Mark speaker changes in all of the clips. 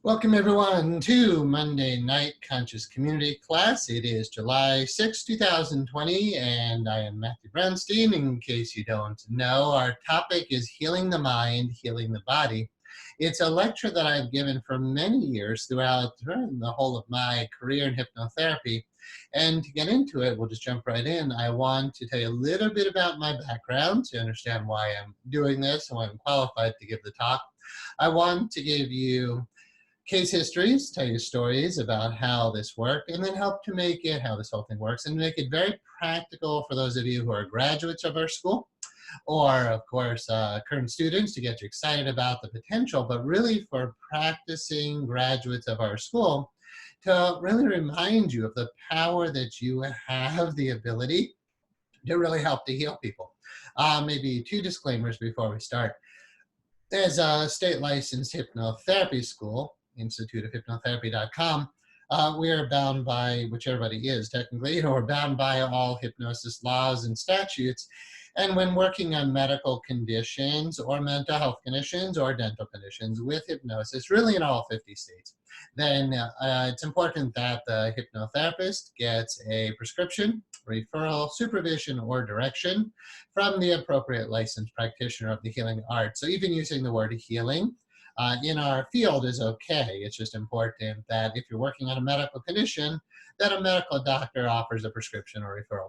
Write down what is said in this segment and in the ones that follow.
Speaker 1: Welcome everyone to Monday Night Conscious Community Class. It is July 6, 2020, and I am Matthew Browntein. In case you don't know, our topic is healing the mind, healing the body. It's a lecture that I've given for many years throughout the whole of my career in hypnotherapy. And to get into it, we'll just jump right in. I want to tell you a little bit about my background to understand why I'm doing this and why I'm qualified to give the talk. I want to give you case histories, tell you stories about how this worked, and then help to make it, how this whole thing works, and make it very practical for those of you who are graduates of our school, or of course, current students to get you excited about the potential, but really for practicing graduates of our school to really remind you of the power that you have the ability to really help to heal people. Maybe two disclaimers before we start. As a state licensed hypnotherapy school, instituteofhypnotherapy.com, we are bound by, which everybody is technically, we're bound by all hypnosis laws and statutes. And when working on medical conditions or mental health conditions or dental conditions with hypnosis, really in all 50 states, then it's important that the hypnotherapist gets a prescription, referral, supervision, or direction from the appropriate licensed practitioner of the healing art. So even using the word healing in our field is okay. It's just important that if you're working on a medical condition, that a medical doctor offers a prescription or referral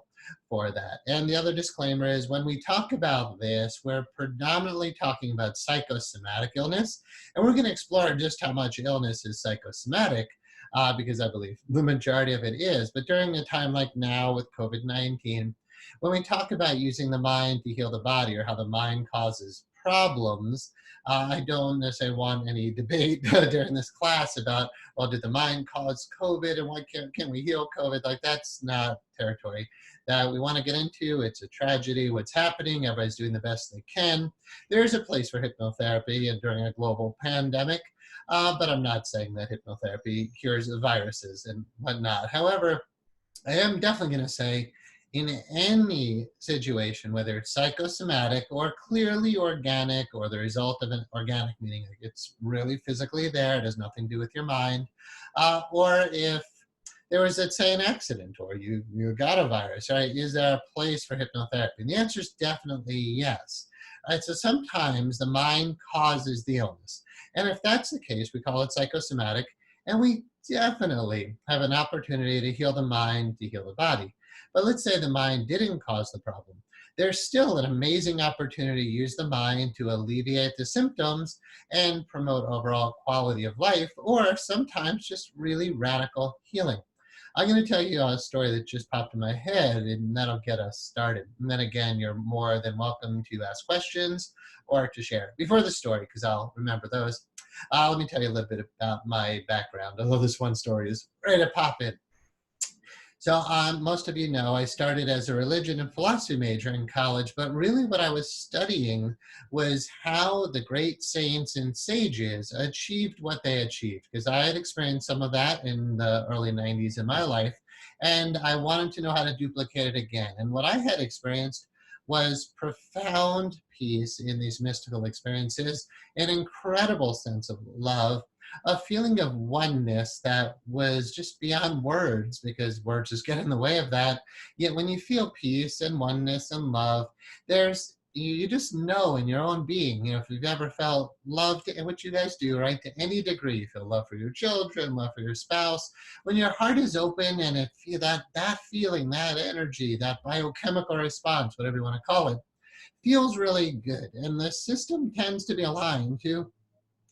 Speaker 1: for that. And the other disclaimer is when we talk about this, we're predominantly talking about psychosomatic illness. And we're going to explore just how much illness is psychosomatic because I believe the majority of it is. But during a time like now with COVID-19, when we talk about using the mind to heal the body or how the mind causes problems, I don't necessarily want any debate during this class about, well, did the mind cause COVID and why can we heal COVID? Like, that's not territory that we want to get into. It's a tragedy, what's happening. Everybody's doing the best they can. There's a place for hypnotherapy and during a global pandemic, but I'm not saying that hypnotherapy cures viruses and whatnot. However, I am definitely going to say in any situation, whether it's psychosomatic or clearly organic or the result of an organic, meaning it's really physically there, it has nothing to do with your mind, or if there was, let's say, an accident or you got a virus, right? Is there a place for hypnotherapy? And the answer is definitely yes. Right, so sometimes the mind causes the illness. And if that's the case, we call it psychosomatic, and we definitely have an opportunity to heal the mind, to heal the body. But let's say the mind didn't cause the problem. There's still an amazing opportunity to use the mind to alleviate the symptoms and promote overall quality of life, or sometimes just really radical healing. I'm going to tell you a story that just popped in my head, and that'll get us started. And then again, you're more than welcome to ask questions or to share. Before the story, because I'll remember those, let me tell you a little bit about my background, although this one story is ready to pop in. So most of you know I started as a religion and philosophy major in college, but really what I was studying was how the great saints and sages achieved what they achieved, because I had experienced some of that in the early 90s in my life, and I wanted to know how to duplicate it again. And what I had experienced was profound peace in these mystical experiences, an incredible sense of love, a feeling of oneness that was just beyond words, because words just get in the way of that. Yet when you feel peace and oneness and love, you just know in your own being, if you've ever felt loved, and what you guys do, right, to any degree, you feel love for your children, love for your spouse, when your heart is open and that feeling, that energy, that biochemical response, whatever you want to call it, feels really good. And the system tends to be aligned to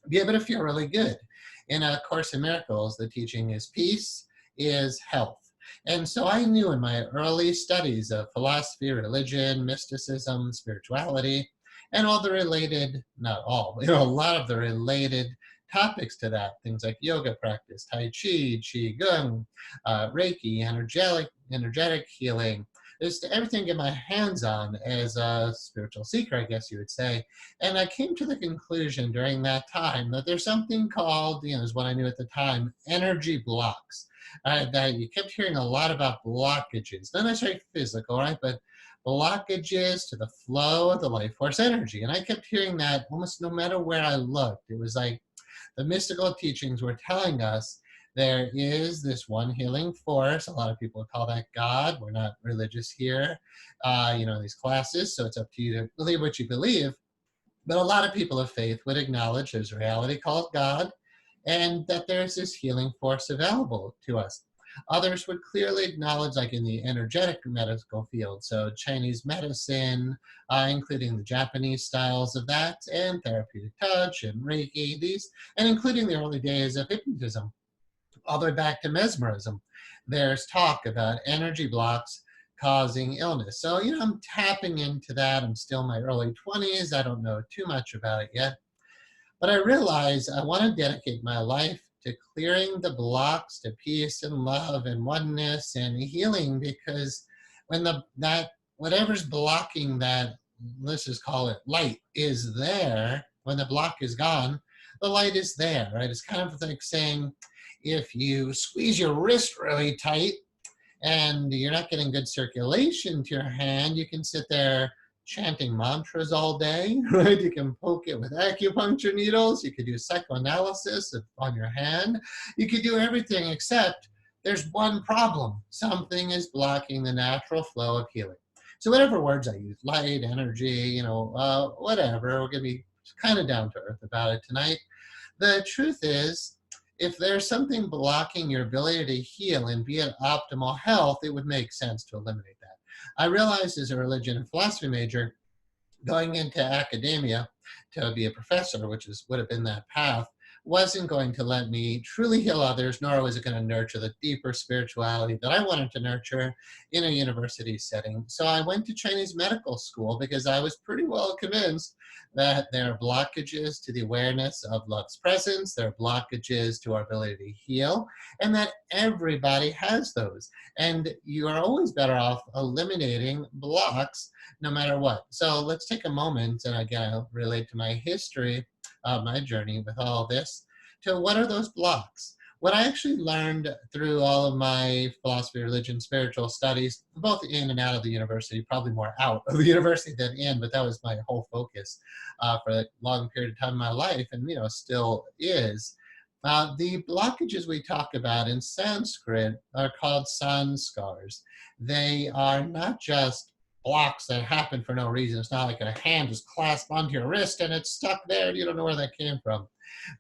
Speaker 1: be able to feel really good. In A Course in Miracles, the teaching is peace is health. And so I knew in my early studies of philosophy, religion, mysticism, spirituality, and all the related, not all, a lot of the related topics to that, things like yoga practice, Tai Chi, Qigong, Reiki, energetic healing, just everything to get my hands on as a spiritual seeker, I guess you would say. And I came to the conclusion during that time that there's something called, is what I knew at the time, energy blocks. That you kept hearing a lot about blockages, not necessarily physical, right, but blockages to the flow of the life force energy. And I kept hearing that almost no matter where I looked. It was like The mystical teachings were telling us there is this one healing force. A lot of people call that God. We're not religious here, these classes, so it's up to you to believe what you believe. But a lot of people of faith would acknowledge there's a reality called God and that there's this healing force available to us. Others would clearly acknowledge, like in the energetic medical field, so Chinese medicine, including the Japanese styles of that, and therapeutic touch and Reiki, and including the early days of hypnotism, all the way back to mesmerism. There's talk about energy blocks causing illness. So, I'm tapping into that. I'm still in my early 20s. I don't know too much about it yet. But I realize I want to dedicate my life to clearing the blocks to peace and love and oneness and healing, because when whatever's blocking that, let's just call it light, is there, when the block is gone, the light is there, right? It's kind of like saying, if you squeeze your wrist really tight and you're not getting good circulation to your hand, you can sit there chanting mantras all day, right? You can poke it with acupuncture needles. You could do psychoanalysis on your hand. You could do everything except there's one problem. Something is blocking the natural flow of healing. So whatever words I use, light, energy, whatever, we're going to be kind of down to earth about it tonight. The truth is, if there's something blocking your ability to heal and be at optimal health, it would make sense to eliminate that. I realized as a religion and philosophy major, going into academia to be a professor, which would have been that path, wasn't going to let me truly heal others, nor was it going to nurture the deeper spirituality that I wanted to nurture in a university setting. So I went to Chinese medical school because I was pretty well convinced that there are blockages to the awareness of love's presence, there are blockages to our ability to heal, and that everybody has those. And you are always better off eliminating blocks no matter what. So let's take a moment, and again, I'll relate to my history of my journey with all this, to what are those blocks? What I actually learned through all of my philosophy, religion, spiritual studies, both in and out of the university, probably more out of the university than in, but that was my whole focus for a long period of time in my life, and still is. The blockages we talk about in Sanskrit are called sanskars. They are not just blocks that happen for no reason. It's not like a hand is clasped onto your wrist and it's stuck there and you don't know where that came from.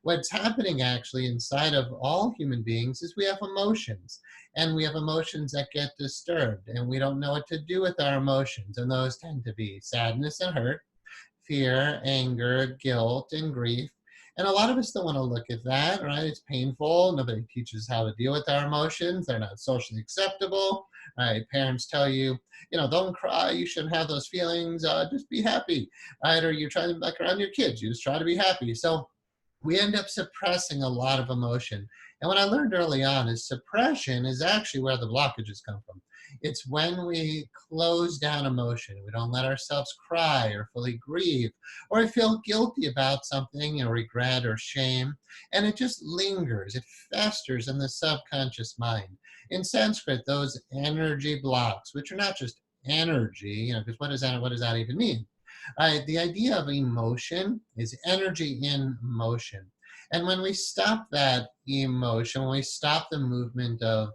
Speaker 1: What's happening actually inside of all human beings is we have emotions, and we have emotions that get disturbed, and we don't know what to do with our emotions, and those tend to be sadness and hurt, fear, anger, guilt, and grief. And a lot of us don't want to look at that, right? It's painful. Nobody teaches how to deal with our emotions. They're not socially acceptable, right? Parents tell you, don't cry. You shouldn't have those feelings. Just be happy, right? Or you're trying to like around your kids. You just try to be happy. So we end up suppressing a lot of emotion. And what I learned early on is suppression is actually where the blockages come from. It's when we close down emotion. We don't let ourselves cry or fully grieve, or feel guilty about something, regret or shame, and it just lingers. It festers in the subconscious mind. In Sanskrit, those energy blocks, which are not just energy, because what does that even mean? The idea of emotion is energy in motion. And when we stop that emotion, when we stop the movement of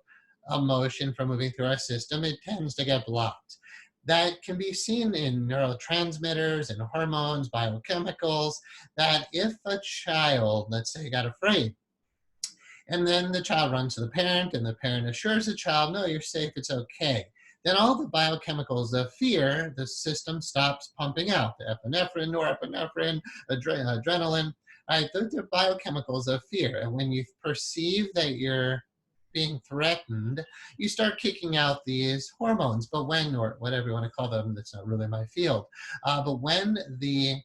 Speaker 1: emotion from moving through our system, it tends to get blocked. That can be seen in neurotransmitters and hormones, biochemicals, that if a child, let's say, got afraid, and then the child runs to the parent, and the parent assures the child, no, you're safe, it's okay. Then all the biochemicals of fear, the system stops pumping out. The epinephrine, norepinephrine, adrenaline, right? Those are biochemicals of fear. And when you perceive that you're being threatened, you start kicking out these hormones. But when, or whatever you want to call them, that's not really my field. But when the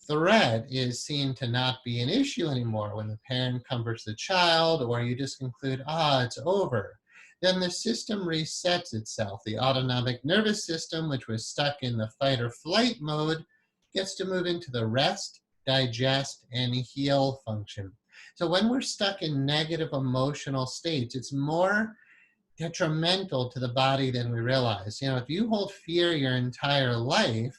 Speaker 1: threat is seen to not be an issue anymore, when the parent comforts the child, or you just conclude, it's over, then the system resets itself. The autonomic nervous system, which was stuck in the fight or flight mode, gets to move into the rest, digest, and heal function. So when we're stuck in negative emotional states, it's more detrimental to the body than we realize. If you hold fear your entire life,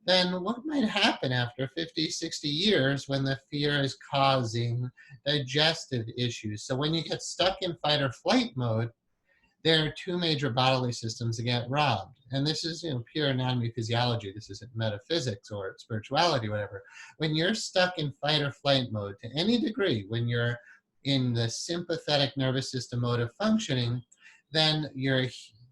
Speaker 1: then what might happen after 50, 60 years when the fear is causing digestive issues? So when you get stuck in fight or flight mode, there are two major bodily systems that get robbed. And this is, pure anatomy physiology. This isn't metaphysics or spirituality, whatever. When you're stuck in fight or flight mode to any degree, when you're in the sympathetic nervous system mode of functioning, then your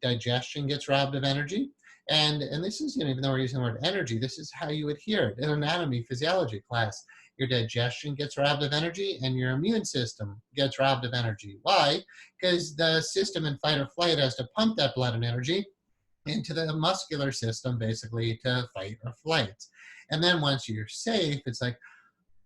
Speaker 1: digestion gets robbed of energy. And this is, even though we're using the word energy, this is how you would hear it in anatomy physiology class. Your digestion gets robbed of energy and your immune system gets robbed of energy. Why? Because the system in fight or flight has to pump that blood and energy into the muscular system, basically, to fight or flight. And then once you're safe, it's like,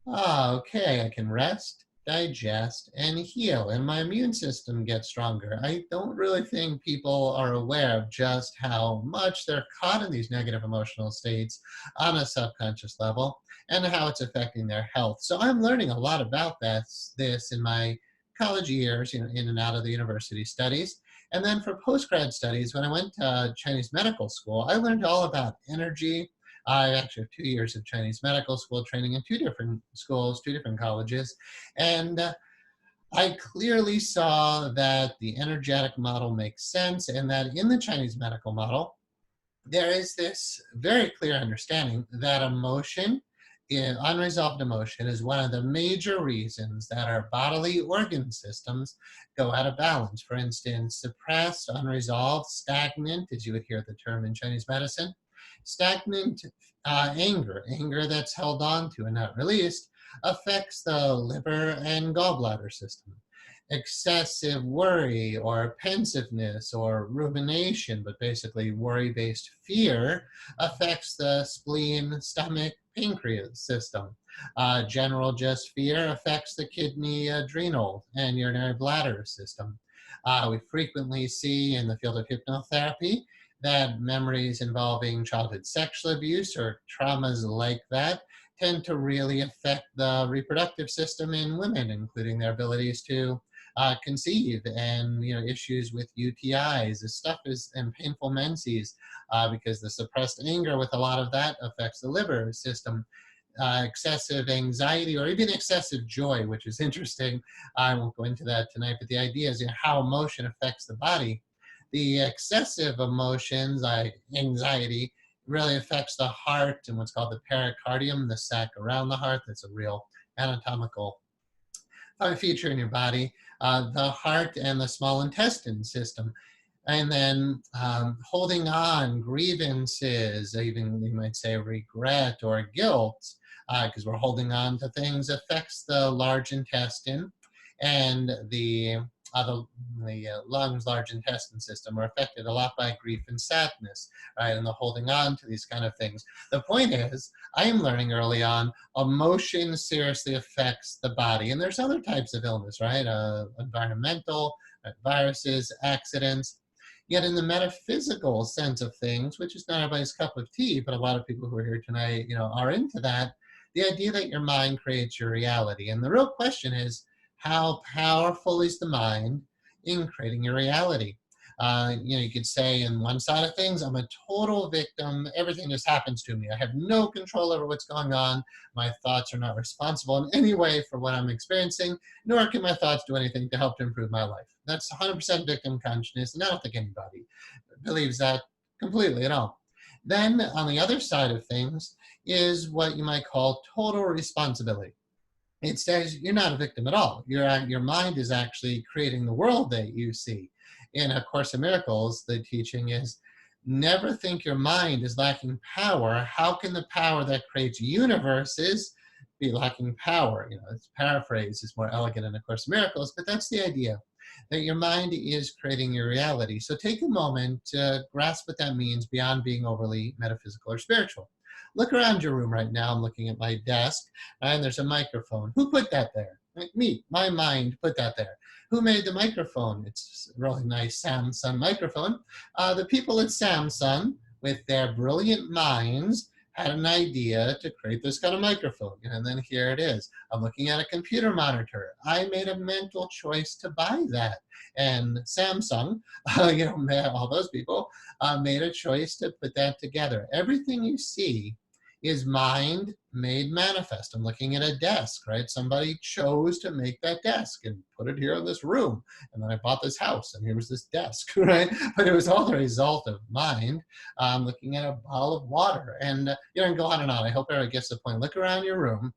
Speaker 1: oh, okay, I can rest, digest, and heal, and my immune system gets stronger. I don't really think people are aware of just how much they're caught in these negative emotional states on a subconscious level and how it's affecting their health. So I'm learning a lot about this in my college years, in and out of the university studies. And then for postgrad studies, when I went to Chinese medical school, I learned all about energy. I actually have 2 years of Chinese medical school training in two different schools, two different colleges. And I clearly saw that the energetic model makes sense, and that in the Chinese medical model, there is this very clear understanding that emotion, unresolved emotion, is one of the major reasons that our bodily organ systems go out of balance. For instance, suppressed, unresolved, stagnant, as you would hear the term in Chinese medicine, stagnant anger that's held on to and not released, affects the liver and gallbladder system. Excessive worry or pensiveness or rumination, but basically worry-based fear, affects the spleen, stomach, pancreas system. General just fear affects the kidney, adrenal, and urinary bladder system. We frequently see in the field of hypnotherapy that memories involving childhood sexual abuse or traumas like that tend to really affect the reproductive system in women, including their abilities to conceive, and issues with UTIs. This stuff is, and painful menses, because the suppressed anger with a lot of that affects the liver system. Excessive anxiety or even excessive joy, which is interesting. I won't go into that tonight, but the idea is how emotion affects the body. The excessive emotions, like anxiety, really affects the heart and what's called the pericardium, the sac around the heart. That's a real anatomical feature in your body. The heart and the small intestine system. And then holding on, grievances, even you might say regret or guilt, because we're holding on to things, affects the large intestine, and the lungs, large intestine system are affected a lot by grief and sadness, right? And the holding on to these kind of things. The point is, I am learning early on, emotion seriously affects the body. And there's other types of illness, right? Environmental, viruses, accidents. Yet in the metaphysical sense of things, which is not everybody's cup of tea, but a lot of people who are here tonight, are into that, the idea that your mind creates your reality. And the real question is, how powerful is the mind in creating your reality? You could say in one side of things, I'm a total victim. Everything just happens to me. I have no control over what's going on. My thoughts are not responsible in any way for what I'm experiencing, nor can my thoughts do anything to help to improve my life. That's 100% victim consciousness, and I don't think anybody believes that completely at all. Then on the other side of things is what you might call total responsibility. It says you're not a victim at all. Your mind is actually creating the world that you see. In A Course in Miracles, the teaching is, never think your mind is lacking power. How can the power that creates universes be lacking power? It's paraphrased, it's more elegant in A Course in Miracles, but that's the idea, that your mind is creating your reality. So take a moment to grasp what that means beyond being overly metaphysical or spiritual. Look around your room right now. I'm looking at my desk, and there's a microphone. Who put that there? Me, my mind put that there. Who made the microphone? It's a really nice Samsung microphone. The people at Samsung, with their brilliant minds, had an idea to create this kind of microphone. And then here it is. I'm looking at a computer monitor. I made a mental choice to buy that. And Samsung, all those people made a choice to put that together. Everything you see is mind made manifest. I'm looking at a desk, right? Somebody chose to make that desk and put it here in this room. And then I bought this house and here was this desk, right? But it was all the result of mind looking at a bottle of water. And, and go on and on. I hope everyone gets the point. Look around your room.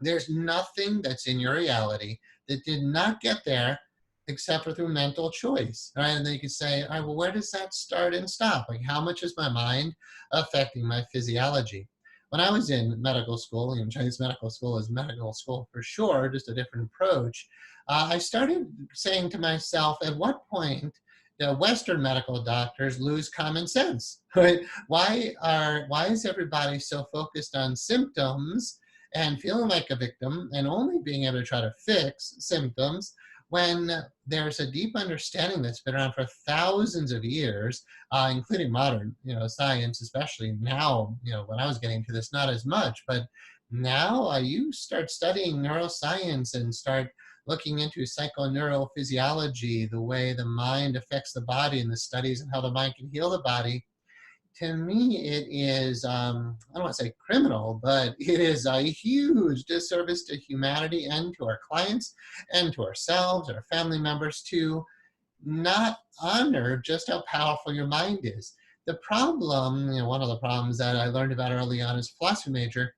Speaker 1: There's nothing that's in your reality that did not get there except for through mental choice, right? And then you can say, all right, well, where does that start and stop? Like, how much is my mind affecting my physiology? When I was in medical school, Chinese medical school is medical school for sure, just a different approach, I started saying to myself, at what point do Western medical doctors lose common sense, right? Why is everybody so focused on symptoms and feeling like a victim and only being able to try to fix symptoms when there's a deep understanding that's been around for thousands of years, including modern, science, especially now, when I was getting to this, not as much, but now you start studying neuroscience and start looking into psychoneurophysiology, the way the mind affects the body and the studies and how the mind can heal the body. To me, it is, I don't want to say criminal, but it is a huge disservice to humanity and to our clients and to ourselves, our family members, to not honor just how powerful your mind is. The problem, one of the problems that I learned about early on as a philosophy major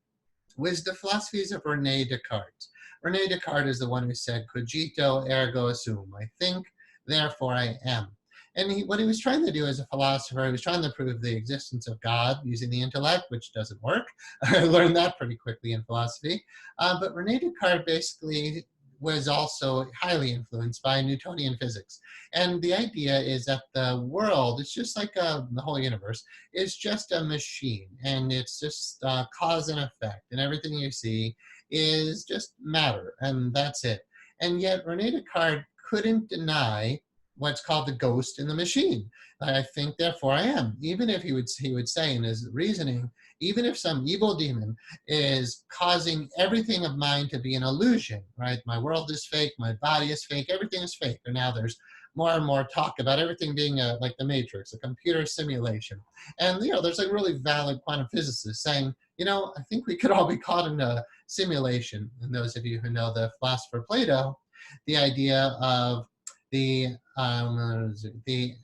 Speaker 1: was the philosophies of René Descartes. René Descartes is the one who said, cogito ergo sum, I think, therefore I am. And what he was trying to do as a philosopher, he was trying to prove the existence of God using the intellect, which doesn't work. I learned that pretty quickly in philosophy. But René Descartes basically was also highly influenced by Newtonian physics. And the idea is that the world, it's just like the whole universe, is just a machine. And it's just cause and effect. And everything you see is just matter. And that's it. And yet René Descartes couldn't deny what's called the ghost in the machine. I think, therefore I am. Even if he would say in his reasoning, even if some evil demon is causing everything of mine to be an illusion, right? My world is fake, my body is fake, everything is fake. And now there's more and more talk about everything being like the Matrix, a computer simulation. And there's like really valid quantum physicists saying, I think we could all be caught in a simulation. And those of you who know the philosopher Plato, the idea of the analogy,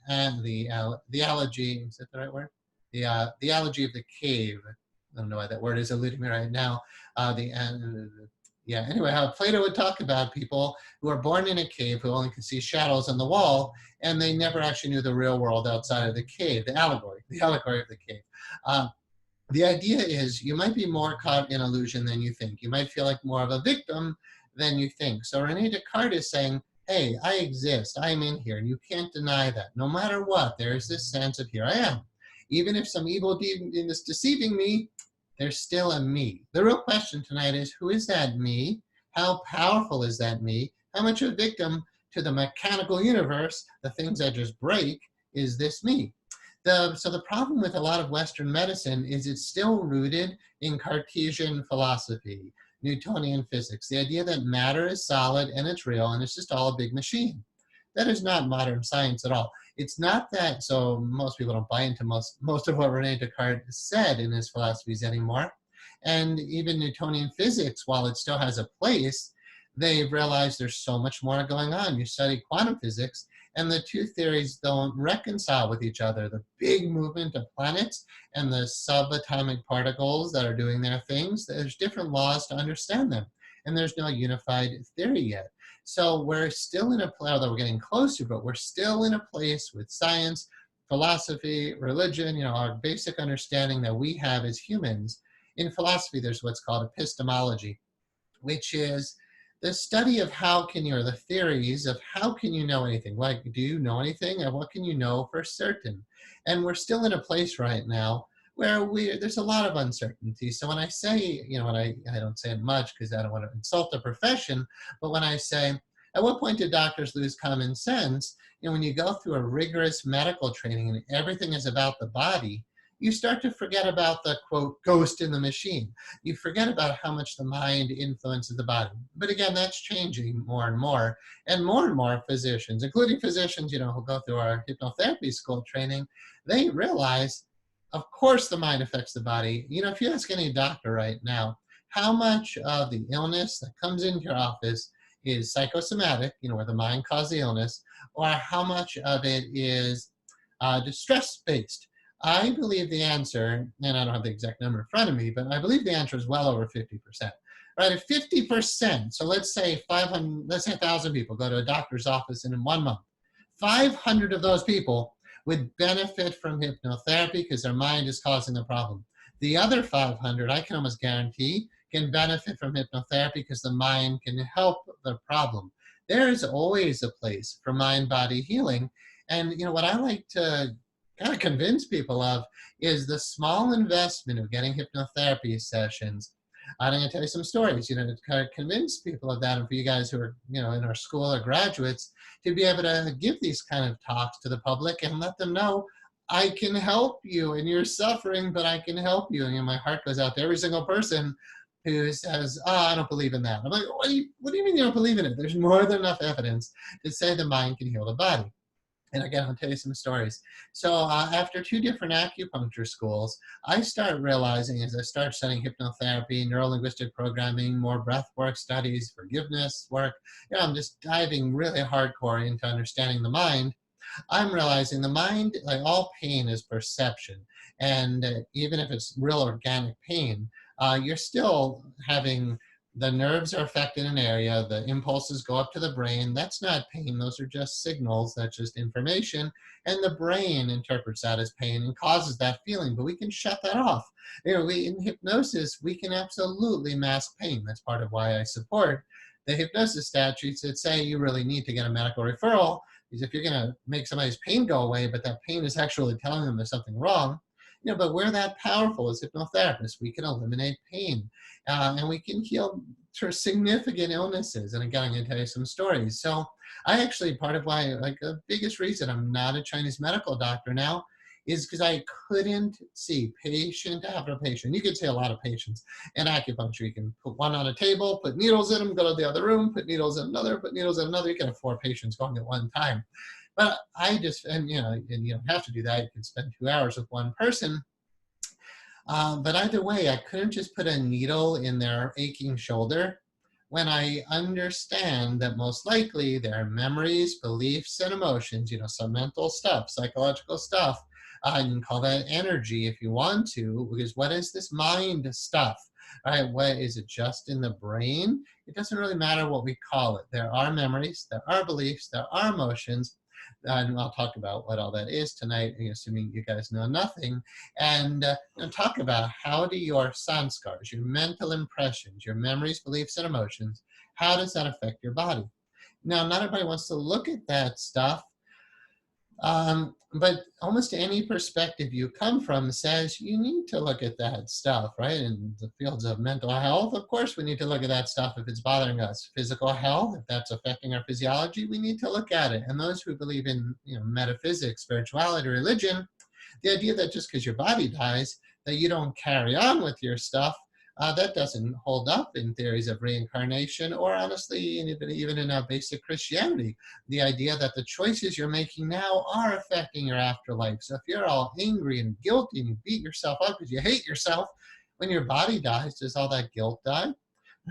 Speaker 1: is that the right word? The analogy of the cave. I don't know why that word is eluding me right now. Anyway, how Plato would talk about people who are born in a cave who only can see shadows on the wall, and they never actually knew the real world outside of the cave, the allegory of the cave. The idea is you might be more caught in illusion than you think. You might feel like more of a victim than you think. So René Descartes is saying, hey, I exist, I'm in here, and you can't deny that. No matter what, there's this sense of here I am. Even if some evil demon is deceiving me, there's still a me. The real question tonight is, who is that me? How powerful is that me? How much a victim to the mechanical universe, the things that just break, is this me? So the problem with a lot of Western medicine is it's still rooted in Cartesian philosophy, Newtonian physics, the idea that matter is solid and it's real and it's just all a big machine. That is not modern science at all. It's not that, so most people don't buy into most of what René Descartes said in his philosophies anymore. And even Newtonian physics, while it still has a place, they've realized there's so much more going on. You study quantum physics, and the two theories don't reconcile with each other. The big movement of planets and the subatomic particles that are doing their things, there's different laws to understand them. And there's no unified theory yet. So we're still in a place, although we're getting closer, but we're still in a place with science, philosophy, religion, our basic understanding that we have as humans. In philosophy, there's what's called epistemology, which is the study of the theories of how can you know anything? Like, do you know anything? And what can you know for certain? And we're still in a place right now where there's a lot of uncertainty. So when I say, I don't say it much because I don't want to insult the profession, but when I say, at what point do doctors lose common sense? When you go through a rigorous medical training and everything is about the body, you start to forget about the, quote, ghost in the machine. You forget about how much the mind influences the body. But again, that's changing more and more. And more physicians, including physicians, who go through our hypnotherapy school training, they realize, of course the mind affects the body. You know, if you ask any doctor right now, how much of the illness that comes into your office is psychosomatic, you know, where the mind caused the illness, or how much of it is distress-based? I believe the answer, and I don't have the exact number in front of me, but I believe the answer is well over 50%. Right, if 50%, so let's say 1,000 people go to a doctor's office and in 1 month, 500 of those people would benefit from hypnotherapy because their mind is causing the problem. The other 500, I can almost guarantee, can benefit from hypnotherapy because the mind can help the problem. There is always a place for mind-body healing. And you know what I like to kind of convince people of is the small investment of getting hypnotherapy sessions. I'm going to tell you some stories, you know, to kind of convince people of that, and for you guys who are, you know, in our school or graduates, to be able to give these kind of talks to the public and let them know, I can help you and you're suffering, but I can help you. And you know, my heart goes out to every single person who says, oh, I don't believe in that. I'm like, what do you mean you don't believe in it? There's more than enough evidence to say the mind can heal the body. And again, I'll tell you some stories. So after 2 different acupuncture schools, I start realizing as I start studying hypnotherapy, neuro-linguistic programming, more breath work studies, forgiveness work, you know, I'm just diving really hardcore into understanding the mind. I'm realizing the mind, like all pain, is perception. And even if it's real organic pain, you're still having the nerves are affected in an area, the impulses go up to the brain. That's not pain, those are just signals, that's just information. And the brain interprets that as pain and causes that feeling, but we can shut that off. You know, in hypnosis, we can absolutely mask pain. That's part of why I support the hypnosis statutes that say you really need to get a medical referral, because if you're gonna make somebody's pain go away, but that pain is actually telling them there's something wrong, you know, but we're that powerful as hypnotherapists. We can eliminate pain and we can heal significant illnesses. And again, I'm going to tell you some stories. So I actually, part of why, like the biggest reason I'm not a Chinese medical doctor now is because I couldn't see patient after patient. You could see a lot of patients in acupuncture. You can put one on a table, put needles in them, go to the other room, put needles in another, put needles in another. You can have 4 patients going at one time. But I just, and you don't have to do that. You can spend 2 hours with one person. But either way, I couldn't just put a needle in their aching shoulder when I understand that most likely their memories, beliefs, and emotions, you know, some mental stuff, psychological stuff, you can call that energy if you want to, because what is this mind stuff? Right? What is it, just in the brain? It doesn't really matter what we call it. There are memories, there are beliefs, there are emotions, and I'll talk about what all that is tonight, assuming you guys know nothing, and talk about how do your sanskars, your mental impressions, your memories, beliefs, and emotions, how does that affect your body? Now, not everybody wants to look at that stuff, but almost any perspective you come from says you need to look at that stuff, right? In the fields of mental health, of course, we need to look at that stuff if it's bothering us. Physical health, if that's affecting our physiology, we need to look at it. And those who believe in metaphysics, spirituality, religion, the idea that just because your body dies, that you don't carry on with your stuff, that doesn't hold up in theories of reincarnation, or honestly, even in basic Christianity. The idea that the choices you're making now are affecting your afterlife. So if you're all angry and guilty and you beat yourself up because you hate yourself, when your body dies, does all that guilt die?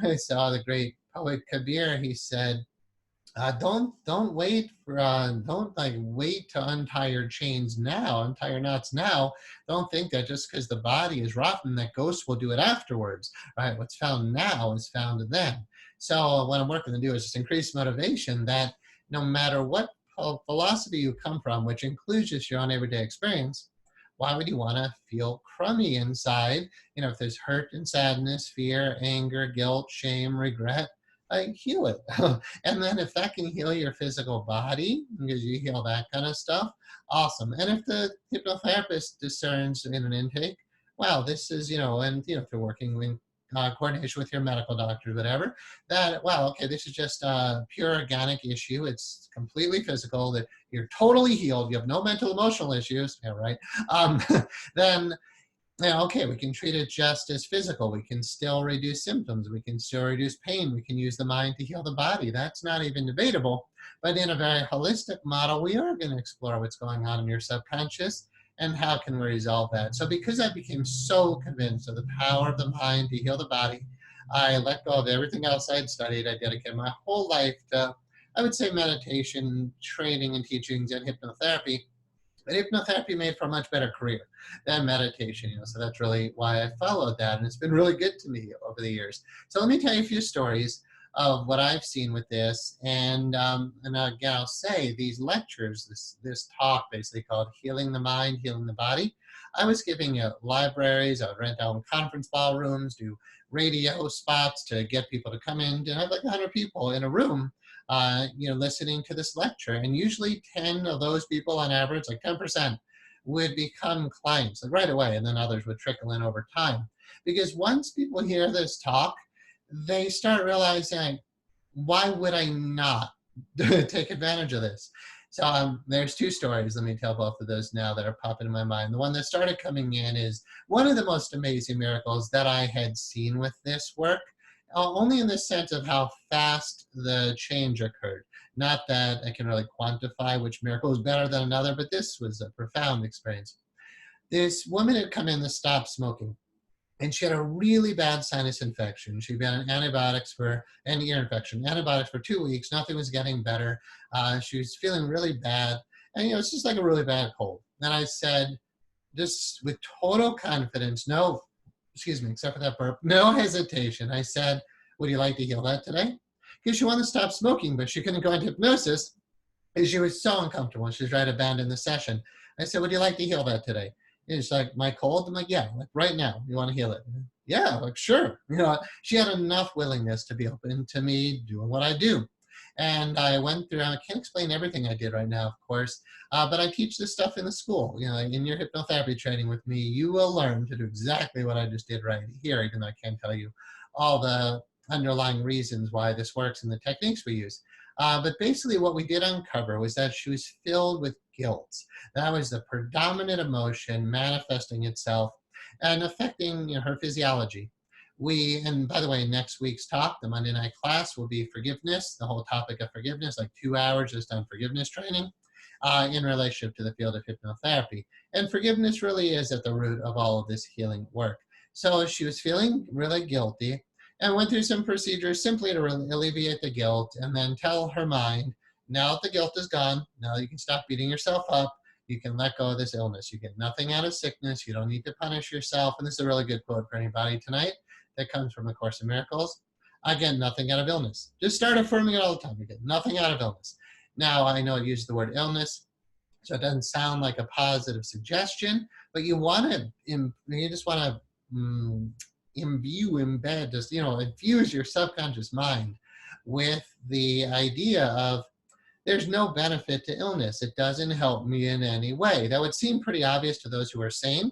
Speaker 1: I saw the great poet Kabir. He said, don't wait for don't wait to untie your chains now, untie your knots now. Don't think that just because the body is rotten that ghosts will do it afterwards. Right? What's found now is found then. So what I'm working to do is just increase motivation that no matter what philosophy you come from, which includes just your own everyday experience, why would you want to feel crummy inside? If there's hurt and sadness, fear, anger, guilt, shame, regret, heal it. And then if that can heal your physical body, because you heal that kind of stuff, awesome. And if the hypnotherapist discerns in an intake, wow, this is, and if you're working in coordination with your medical doctor, whatever, that, wow, okay, this is just a pure organic issue. It's completely physical, that you're totally healed. You have no mental, emotional issues. Yeah, right. Then, okay, we can treat it just as physical. We can still reduce symptoms. We can still reduce pain. We can use the mind to heal the body. That's not even debatable. But in a very holistic model, we are going to explore what's going on in your subconscious. and how can we resolve that? So because I became so convinced of the power of the mind to heal the body, I let go of everything else I had studied. I dedicated my whole life to, I would say, meditation, training and teachings, and hypnotherapy. But hypnotherapy made for a much better career than meditation, so that's really why I followed that, and it's been really good to me over the years. So let me tell you a few stories of what I've seen with this, and again, I'll say these lectures, this talk basically called "Healing the Mind, Healing the Body." I was giving at libraries. I would rent out conference ballrooms, do radio spots to get people to come in, to have like 100 people in a room listening to this lecture. And usually 10 of those people on average, like 10%, would become clients like right away, and then others would trickle in over time. Because once people hear this talk, they start realizing, why would I not take advantage of this? So there's two stories. Let me tell both of those now that are popping in my mind. The one that started coming in is one of the most amazing miracles that I had seen with this work, only in the sense of how fast the change occurred. Not that I can really quantify which miracle was better than another, but this was a profound experience. This woman had come in to stop smoking, and she had a really bad sinus infection. She'd been on antibiotics for an ear infection, antibiotics for 2 weeks. Nothing was getting better. She was feeling really bad. And, it's just like a really bad cold. And I said, just with total confidence, except for that burp, no hesitation. I said, would you like to heal that today? Because she wanted to stop smoking, but she couldn't go into hypnosis because she was so uncomfortable. She was ready to abandon the session. I said, would you like to heal that today? And she's like, my cold? I'm like, yeah, like right now, you want to heal it? Yeah, like sure. She had enough willingness to be open to me doing what I do. And I went through, I can't explain everything I did right now, of course, but I teach this stuff in the school. In your hypnotherapy training with me, you will learn to do exactly what I just did right here, even though I can't tell you all the underlying reasons why this works and the techniques we use. But basically what we did uncover was that she was filled with guilt. That was the predominant emotion manifesting itself and affecting her physiology. And by the way, next week's talk, the Monday night class, will be forgiveness, the whole topic of forgiveness, like 2 hours just on forgiveness training in relationship to the field of hypnotherapy. And forgiveness really is at the root of all of this healing work. So she was feeling really guilty and went through some procedures simply to alleviate the guilt and then tell her mind, now that the guilt is gone, now you can stop beating yourself up, you can let go of this illness. You get nothing out of sickness. You don't need to punish yourself. And this is a really good quote for anybody tonight that comes from A Course in Miracles. I get nothing out of illness. Just start affirming it all the time. You get nothing out of illness. Now, I know it uses the word illness, so it doesn't sound like a positive suggestion, but you just want to infuse your subconscious mind with the idea of there's no benefit to illness. It doesn't help me in any way. That would seem pretty obvious to those who are sane,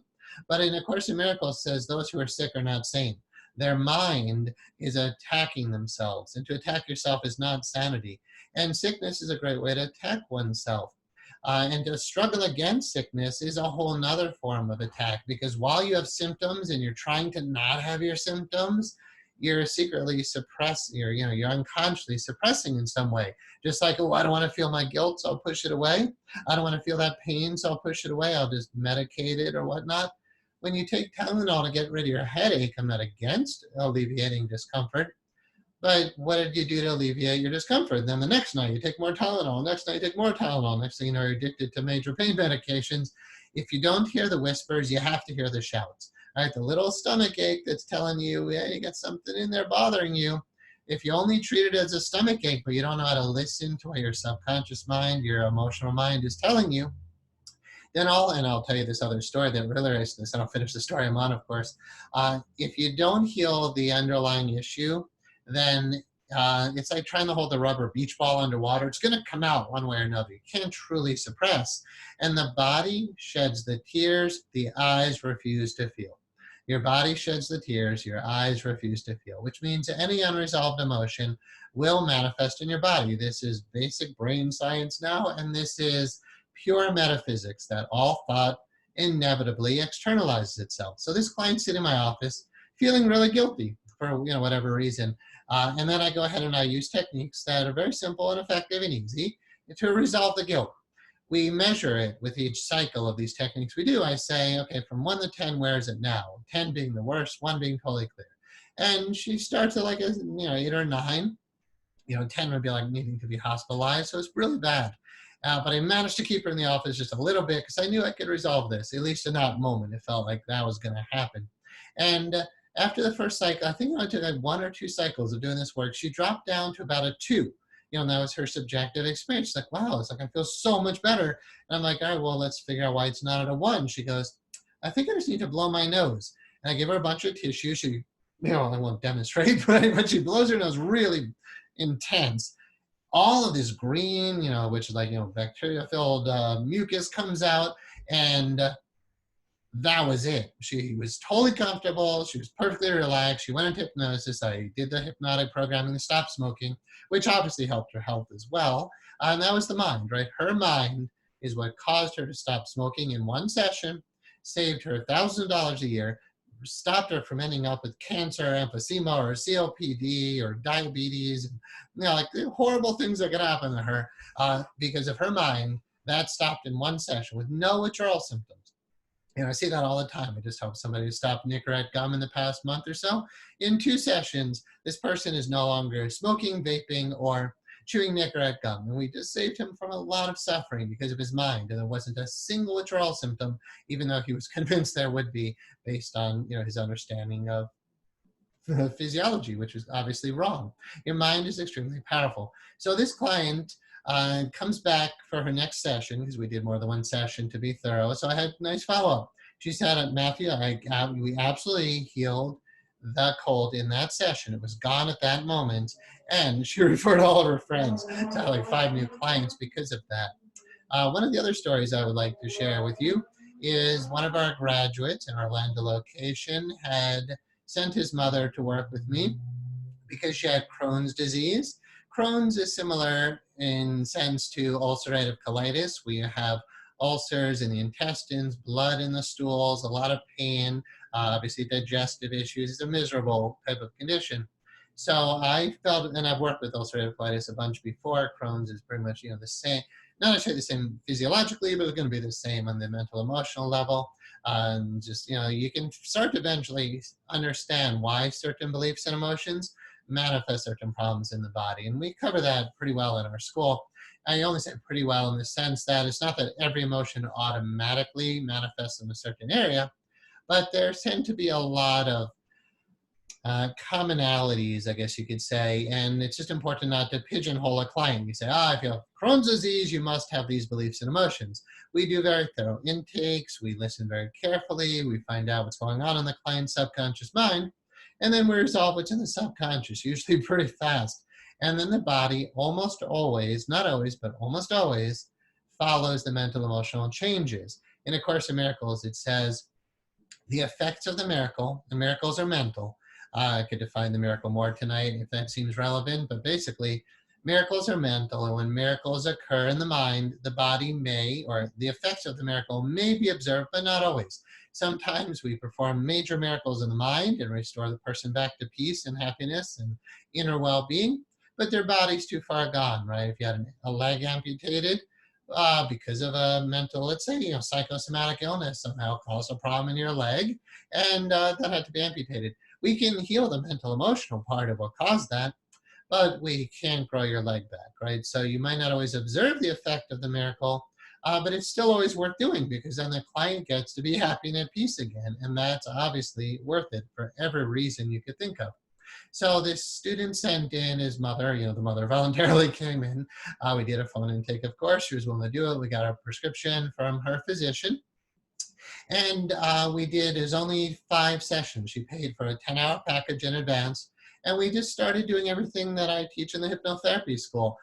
Speaker 1: but in A Course in Miracles it says those who are sick are not sane. Their mind is attacking themselves, and to attack yourself is not sanity. And sickness is a great way to attack oneself. And to struggle against sickness is a whole nother form of attack, because while you have symptoms and you're trying to not have your symptoms, you're secretly you're unconsciously suppressing in some way. Just like, oh, I don't want to feel my guilt, so I'll push it away. I don't want to feel that pain, so I'll push it away. I'll just medicate it or whatnot. When you take Tylenol to get rid of your headache, I'm not against alleviating discomfort, but what did you do to alleviate your discomfort? And then the next night you take more Tylenol, next night you take more Tylenol, next thing you know you're addicted to major pain medications. If you don't hear the whispers, you have to hear the shouts. Right? The little stomach ache that's telling you, yeah, you got something in there bothering you. If you only treat it as a stomach ache, but you don't know how to listen to what your subconscious mind, your emotional mind is telling you, then I'll tell you this other story that really relates to this, and I'll finish the story I'm on, of course. If you don't heal the underlying issue, then it's like trying to hold the rubber beach ball underwater. It's going to come out one way or another. You can't truly suppress. And the body sheds the tears, the eyes refuse to feel. Your body sheds the tears, your eyes refuse to feel, which means any unresolved emotion will manifest in your body. This is basic brain science now, and this is pure metaphysics, that all thought inevitably externalizes itself. So this client's sitting in my office feeling really guilty for whatever reason. And then I go ahead and I use techniques that are very simple and effective and easy to resolve the guilt. we measure it with each cycle of these techniques we do. I say, okay, from 1 to 10, where is it now? 10 being the worst, 1 being totally clear. And she starts at like a 8 or 9. 10 would be like needing to be hospitalized. So it's really bad. But I managed to keep her in the office just a little bit because I knew I could resolve this. At least in that moment, it felt like that was going to happen. And after the first cycle, I think it only took like 1 or 2 cycles of doing this work, she dropped down to about a 2. And that was her subjective experience. She's like, wow, it's like I feel so much better. And I'm like, all right, well, let's figure out why it's not at a 1. She goes, I think I just need to blow my nose. And I give her a bunch of tissue. She, I won't demonstrate, but she blows her nose really intense. All of this green, which is like, bacteria-filled mucus comes out, and that was it. She was totally comfortable. She was perfectly relaxed. She went into hypnosis. I did the hypnotic programming to stop smoking, which obviously helped her health as well. And that was the mind, right? Her mind is what caused her to stop smoking in 1 session, saved her $1,000 a year, stopped her from ending up with cancer, emphysema, or COPD, or diabetes, like the horrible things that could happen to her because of her mind. That stopped in 1 session with no withdrawal symptoms. I see that all the time. I just helped somebody stop Nicorette gum in the past month or so. In 2 sessions, this person is no longer smoking, vaping, or chewing Nicorette gum. And we just saved him from a lot of suffering because of his mind. And there wasn't a single withdrawal symptom, even though he was convinced there would be based on his understanding of physiology, which was obviously wrong. Your mind is extremely powerful. So this client comes back for her next session, because we did more than 1 session to be thorough. So I had a nice follow-up. She said, Matthew, we absolutely healed the cold in that session. It was gone at that moment. And she referred all of her friends to have like 5 new clients because of that. One of the other stories I would like to share with you is one of our graduates in our Orlando location had sent his mother to work with me because she had Crohn's disease. Crohn's is similar in sense to ulcerative colitis. We have ulcers in the intestines, blood in the stools, a lot of pain, obviously digestive issues. It's a miserable type of condition. So I felt, and I've worked with ulcerative colitis a bunch before. Crohn's is pretty much the same, not necessarily the same physiologically, but it's going to be the same on the mental emotional level. Just you can start to eventually understand why certain beliefs and emotions manifest certain problems in the body. And we cover that pretty well in our school. I only say pretty well in the sense that it's not that every emotion automatically manifests in a certain area, but there tend to be a lot of commonalities, I guess you could say, and it's just important not to pigeonhole a client. You say, if you have Crohn's disease, you must have these beliefs and emotions. We do very thorough intakes. We listen very carefully. We find out what's going on in the client's subconscious mind. And then we resolve what's in the subconscious, usually pretty fast. And then the body almost always, not always, but almost always follows the mental emotional changes. In A Course in Miracles, it says, the effects of the miracles are mental. I could define the miracle more tonight if that seems relevant, but basically, miracles are mental, and when miracles occur in the mind, the body may, or the effects of the miracle may be observed, but not always. Sometimes we perform major miracles in the mind and restore the person back to peace and happiness and inner well-being, but their body's too far gone, right? If you had a leg amputated because of a mental, let's say, psychosomatic illness somehow caused a problem in your leg, and that had to be amputated. We can heal the mental emotional part of what caused that, but we can't grow your leg back, right? So you might not always observe the effect of the miracle, but it's still always worth doing because then the client gets to be happy and at peace again. And that's obviously worth it for every reason you could think of. So this student sent in his mother, the mother voluntarily came in. We did a phone intake, of course. She was willing to do it. We got a prescription from her physician. And we did, it was only 5 sessions. She paid for a 10-hour package in advance. And we just started doing everything that I teach in the hypnotherapy school.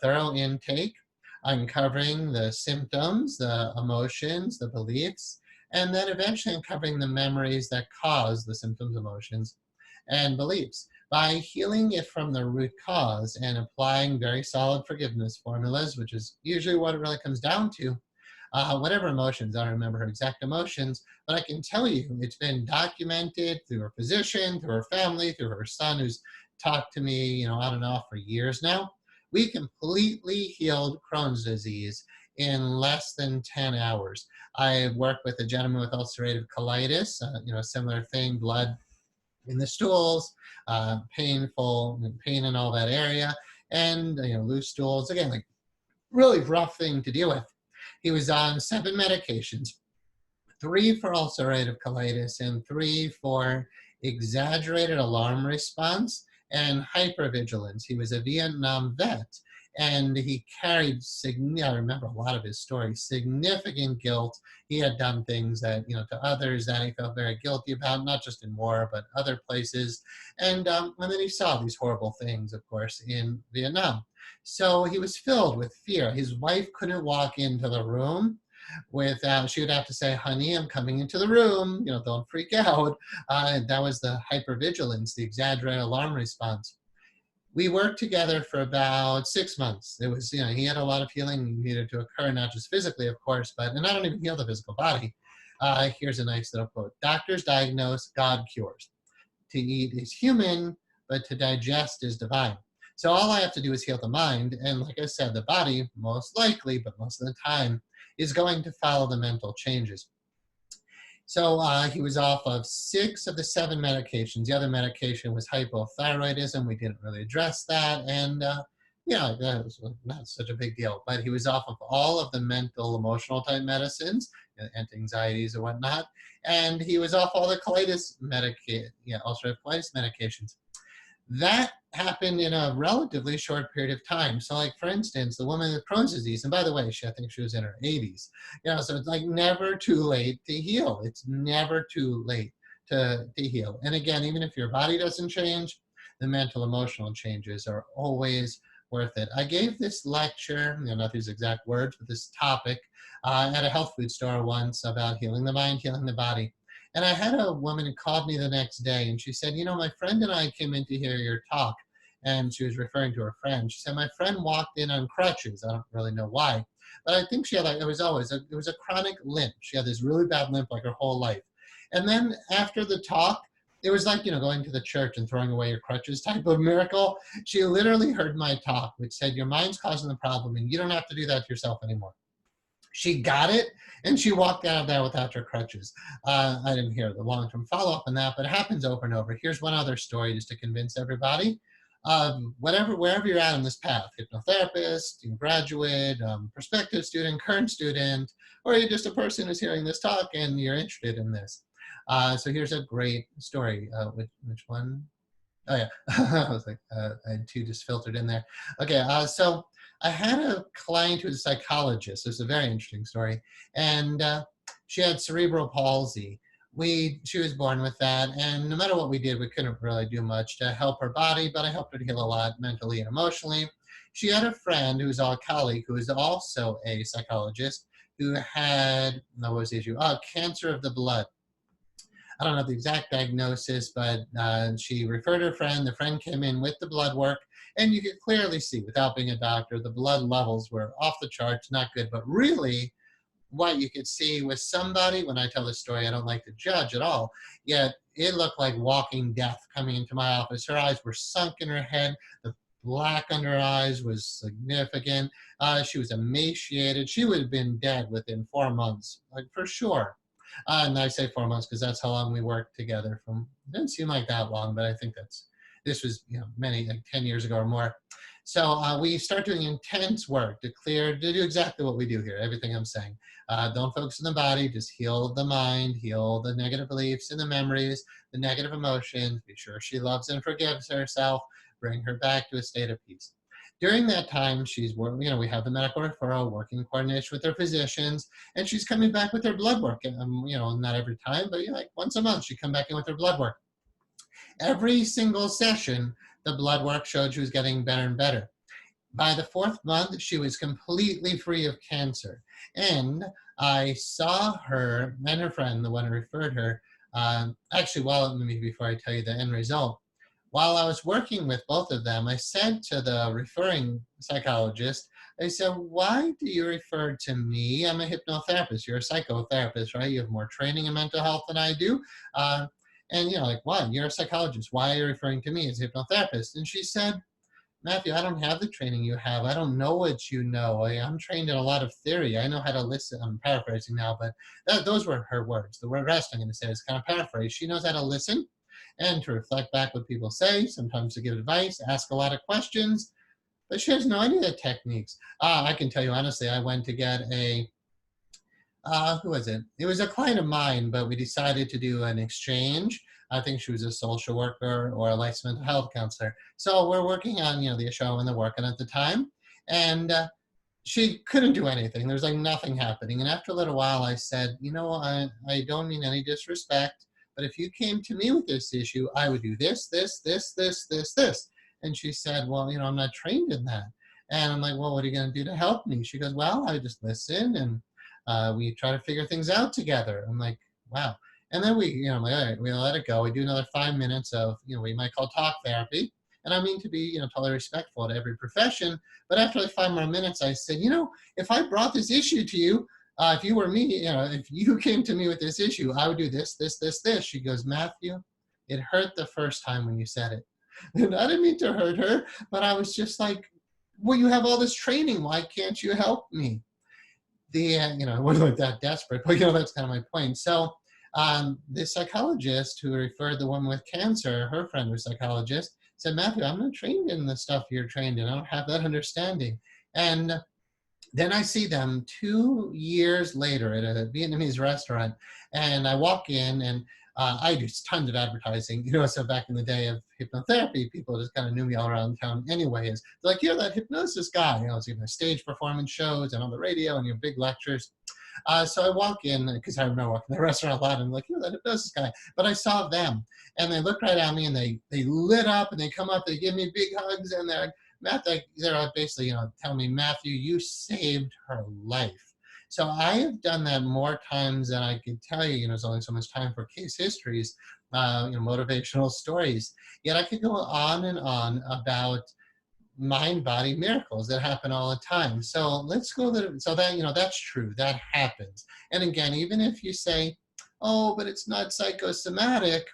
Speaker 1: Thorough intake, uncovering the symptoms, the emotions, the beliefs, and then eventually uncovering the memories that cause the symptoms, emotions, and beliefs. By healing it from the root cause and applying very solid forgiveness formulas, which is usually what it really comes down to, whatever emotions, I don't remember her exact emotions, but I can tell you it's been documented through her physician, through her family, through her son who's talked to me, on and off for years now. We completely healed Crohn's disease in less than 10 hours. I worked with a gentleman with ulcerative colitis, similar thing, blood in the stools, painful, pain in all that area, and loose stools. Again, like really rough thing to deal with. He was on 7 medications, 3 for ulcerative colitis and 3 for exaggerated alarm response and hypervigilance. He was a Vietnam vet, and he carried, I remember a lot of his stories, significant guilt. He had done things that, to others that he felt very guilty about, not just in war, but other places. And then he saw these horrible things, of course, in Vietnam. So he was filled with fear. His wife couldn't walk into the room without, she would have to say, honey, I'm coming into the room, don't freak out. That was the hypervigilance, the exaggerated alarm response. We worked together for about 6 months. It was, he had a lot of healing needed to occur, not just physically, of course, and I don't even heal the physical body. Here's a nice little quote. Doctors diagnose, God cures. To eat is human, but to digest is divine. So all I have to do is heal the mind. And like I said, the body, most likely, but most of the time, is going to follow the mental changes. So he was off of 6 of the 7 medications. The other medication was hypothyroidism. We didn't really address that. And that was not such a big deal. But he was off of all of the mental, emotional type medicines, anti-anxieties and whatnot. And he was off all the colitis ulcerative colitis medications. That happened in a relatively short period of time. So like, for instance, the woman with Crohn's disease, and by the way, I think she was in her 80s, so it's like never too late to heal. It's never too late to heal. And again, even if your body doesn't change, the mental, emotional changes are always worth it. I gave this lecture, not these exact words, but this topic at a health food store once about healing the mind, healing the body. And I had a woman who called me the next day, and she said, my friend and I came in to hear your talk. And she was referring to her friend. She said, my friend walked in on crutches. I don't really know why. But I think she had, it was a chronic limp. She had this really bad limp like her whole life. And then after the talk, it was like, going to the church and throwing away your crutches type of miracle. She literally heard my talk, which said, your mind's causing the problem, and you don't have to do that to yourself anymore. She got it, and she walked out of there without her crutches. I didn't hear the long-term follow-up on that, but it happens over and over. Here's one other story just to convince everybody. Wherever you're at on this path, hypnotherapist, graduate, prospective student, current student, or you're just a person who's hearing this talk and you're interested in this. So here's a great story. Which one? Oh, yeah. I was like, I had 2 just filtered in there. Okay, so I had a client who was a psychologist. It was a very interesting story. And she had cerebral palsy. She was born with that. And no matter what we did, we couldn't really do much to help her body, but I helped her to heal a lot mentally and emotionally. She had a friend who was a colleague who was also a psychologist who had, what was the issue? Cancer of the blood. I don't know the exact diagnosis, but she referred her friend. The friend came in with the blood work, and you could clearly see, without being a doctor, the blood levels were off the charts, not good. But really, what you could see was somebody, when I tell this story, I don't like to judge at all, yet it looked like walking death coming into my office. Her eyes were sunk in her head. The black under her eyes was significant. She was emaciated. She would have been dead within 4 months, like for sure. And I say 4 months because that's how long we worked together. It didn't seem like that long, but I think this was many, like 10 years ago or more. So we start doing intense work to do exactly what we do here, everything I'm saying. Don't focus on the body, just heal the mind, heal the negative beliefs and the memories, the negative emotions, be sure she loves and forgives herself, bring her back to a state of peace. During that time, we have the medical referral, working in coordination with her physicians, and she's coming back with her blood work. Not every time, but like once a month, she'd come back in with her blood work. Every single session, the blood work showed she was getting better and better. By the 4th month, she was completely free of cancer. And I saw her and her friend, the one who referred her, before I tell you the end result, while I was working with both of them, I said to the referring psychologist, I said, why do you refer to me? I'm a hypnotherapist. You're a psychotherapist, right? You have more training in mental health than I do. Why? You're a psychologist. Why are you referring to me as a hypnotherapist? And she said, Matthew, I don't have the training you have. I don't know what you know. I'm trained in a lot of theory. I know how to listen. I'm paraphrasing now, but those were her words. The rest I'm going to say is kind of paraphrase. She knows how to listen and to reflect back what people say, sometimes to give advice, ask a lot of questions, but she has no idea the techniques. I can tell you honestly, I went to get who was it? It was a client of mine, but we decided to do an exchange. I think she was a social worker or a licensed mental health counselor. So we're working on, the issue I was working at the time. And she couldn't do anything. There was like nothing happening. And after a little while, I said, I don't mean any disrespect, but if you came to me with this issue, I would do this, this, this, this, this, this. And she said, well, I'm not trained in that. And I'm like, well, what are you going to do to help me? She goes, well, I just listen and we try to figure things out together. I'm like, wow. And then I'm like, all right, we let it go. We do another 5 minutes of, we might call talk therapy. And I mean to be, totally respectful to every profession. But after like 5 more minutes, I said, if I brought this issue to you, if you were me, if you came to me with this issue, I would do this, this, this, this. She goes, Matthew, it hurt the first time when you said it. And I didn't mean to hurt her, but I was just like, well, you have all this training. Why can't you help me? I wasn't like that desperate, but that's kind of my point. So the psychologist who referred the woman with cancer, her friend was a psychologist, said, Matthew, I'm not trained in the stuff you're trained in. I don't have that understanding. And then I see them 2 years later at a Vietnamese restaurant, and I walk in and I do tons of advertising, so back in the day of hypnotherapy, people just kind of knew me all around town anyways. They're like, you're that hypnosis guy, so stage performance shows and on the radio and your big lectures. So I walk in, because I remember walking in the restaurant a lot, and I'm like, you're that hypnosis guy. But I saw them, and they looked right at me, and they lit up, and they come up, they give me big hugs, and they're basically, telling me, Matthew, you saved her life. So I have done that more times than I could tell you. There's only so much time for case histories, motivational stories. Yet I could go on and on about mind-body miracles that happen all the time. So let's go there. So that, that's true. That happens. And again, even if you say, oh, but it's not psychosomatic,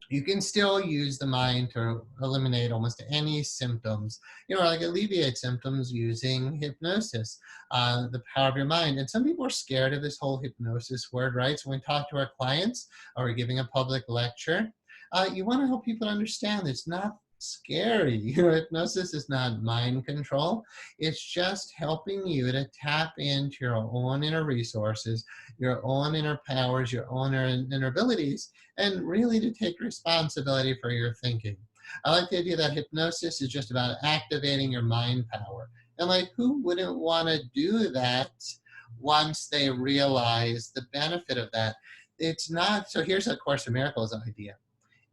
Speaker 1: you can still use the mind to eliminate almost any symptoms, like alleviate symptoms using hypnosis, the power of your mind. And some people are scared of this whole hypnosis word, right? So when we talk to our clients or we're giving a public lecture, you want to help people understand it's not scary. Hypnosis is not mind control. It's just helping you to tap into your own inner resources, your own inner powers, your own inner abilities, and really to take responsibility for your thinking. I like the idea that hypnosis is just about activating your mind power. And like, who wouldn't want to do that once they realize the benefit of that? It's not, so here's a Course in Miracles idea.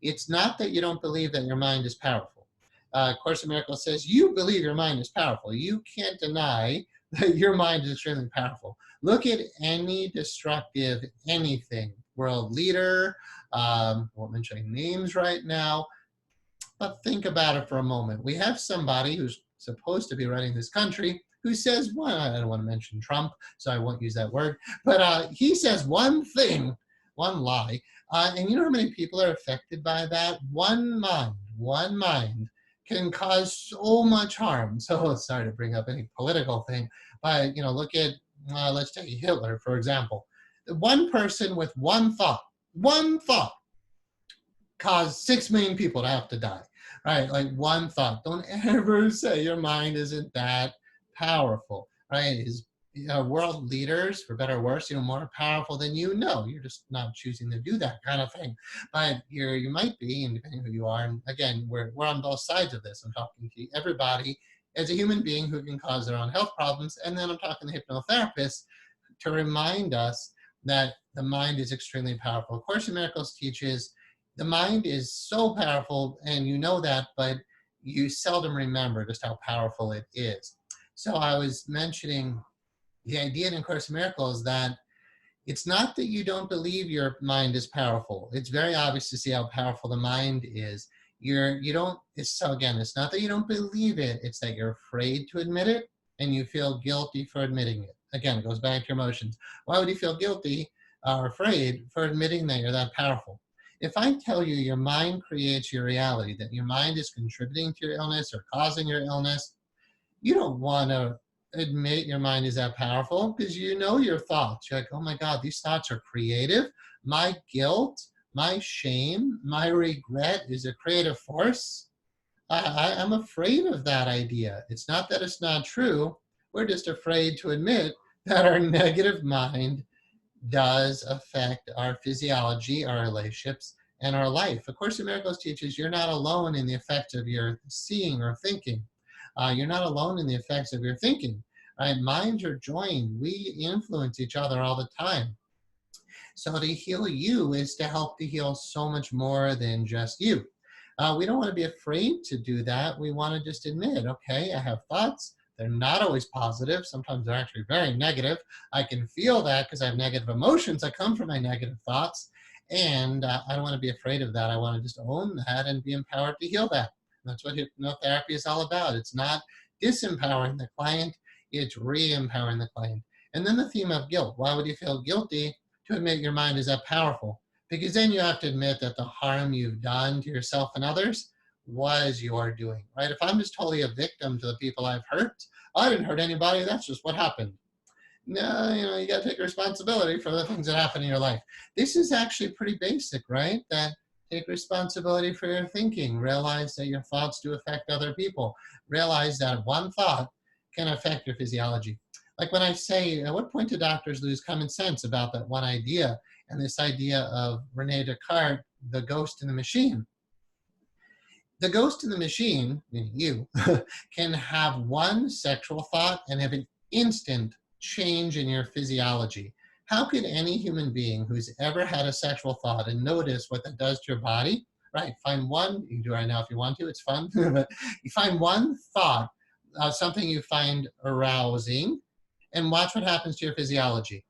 Speaker 1: It's not that you don't believe that your mind is powerful. Course in Miracles says you believe your mind is powerful. You can't deny that your mind is extremely powerful. Look at any destructive anything, world leader, won't mention names right now, but think about it for a moment. We have somebody who's supposed to be running this country who says, well, I don't want to mention Trump, so I won't use that word, but he says one thing, one lie, and you know how many people are affected by that? One mind can cause so much harm. So sorry to bring up any political thing, but look at, let's take Hitler, for example. One person with one thought caused 6 million people to have to die, right? Like one thought. Don't ever say your mind isn't that powerful, right? Is world leaders, for better or worse, more powerful than you? No, you're just not choosing to do that kind of thing. But you might be, and depending who you are. And again, we're on both sides of this. I'm talking to everybody as a human being who can cause their own health problems, and then I'm talking to hypnotherapists to remind us that the mind is extremely powerful. Course in Miracles teaches the mind is so powerful, and you know that, but you seldom remember just how powerful it is. So I was mentioning the idea in Course in Miracles that it's not that you don't believe your mind is powerful. It's very obvious to see how powerful the mind is. It's not that you don't believe it, it's that you're afraid to admit it and you feel guilty for admitting it. Again, it goes back to your emotions. Why would you feel guilty or afraid for admitting that you're that powerful? If I tell you your mind creates your reality, that your mind is contributing to your illness or causing your illness, you don't want to admit your mind is that powerful because you know your thoughts. You're like, oh my God, these thoughts are creative. My guilt, my shame, my regret is a creative force. I'm afraid of that idea. It's not that it's not true. We're just afraid to admit that our negative mind does affect our physiology, our relationships, and our life. A Course in Miracles teaches you're not alone in the effects of your seeing or thinking. You're not alone in the effects of your thinking. Right? Minds are joined. We influence each other all the time. So to heal you is to help to heal so much more than just you. We don't want to be afraid to do that. We want to just admit, okay, I have thoughts. They're not always positive. Sometimes they're actually very negative. I can feel that because I have negative emotions that come from my negative thoughts. And I don't want to be afraid of that. I want to just own that and be empowered to heal that. That's what hypnotherapy is all about. It's not disempowering the client, it's re-empowering the client. And then the theme of guilt. Why would you feel guilty to admit your mind is that powerful? Because then you have to admit that the harm you've done to yourself and others was your doing, right? If I'm just totally a victim to the people I've hurt, I didn't hurt anybody, that's just what happened. No, you got to take responsibility for the things that happen in your life. This is actually pretty basic, right? That take responsibility for your thinking. Realize that your thoughts do affect other people. Realize that one thought can affect your physiology. Like when I say, at what point do doctors lose common sense about that one idea and this idea of Rene Descartes, the ghost in the machine? The ghost in the machine, meaning you, can have one sexual thought and have an instant change in your physiology. How could any human being who's ever had a sexual thought and notice what that does to your body, right? Find one, you can do it right now if you want to, it's fun, but you find one thought, something you find arousing, and watch what happens to your physiology.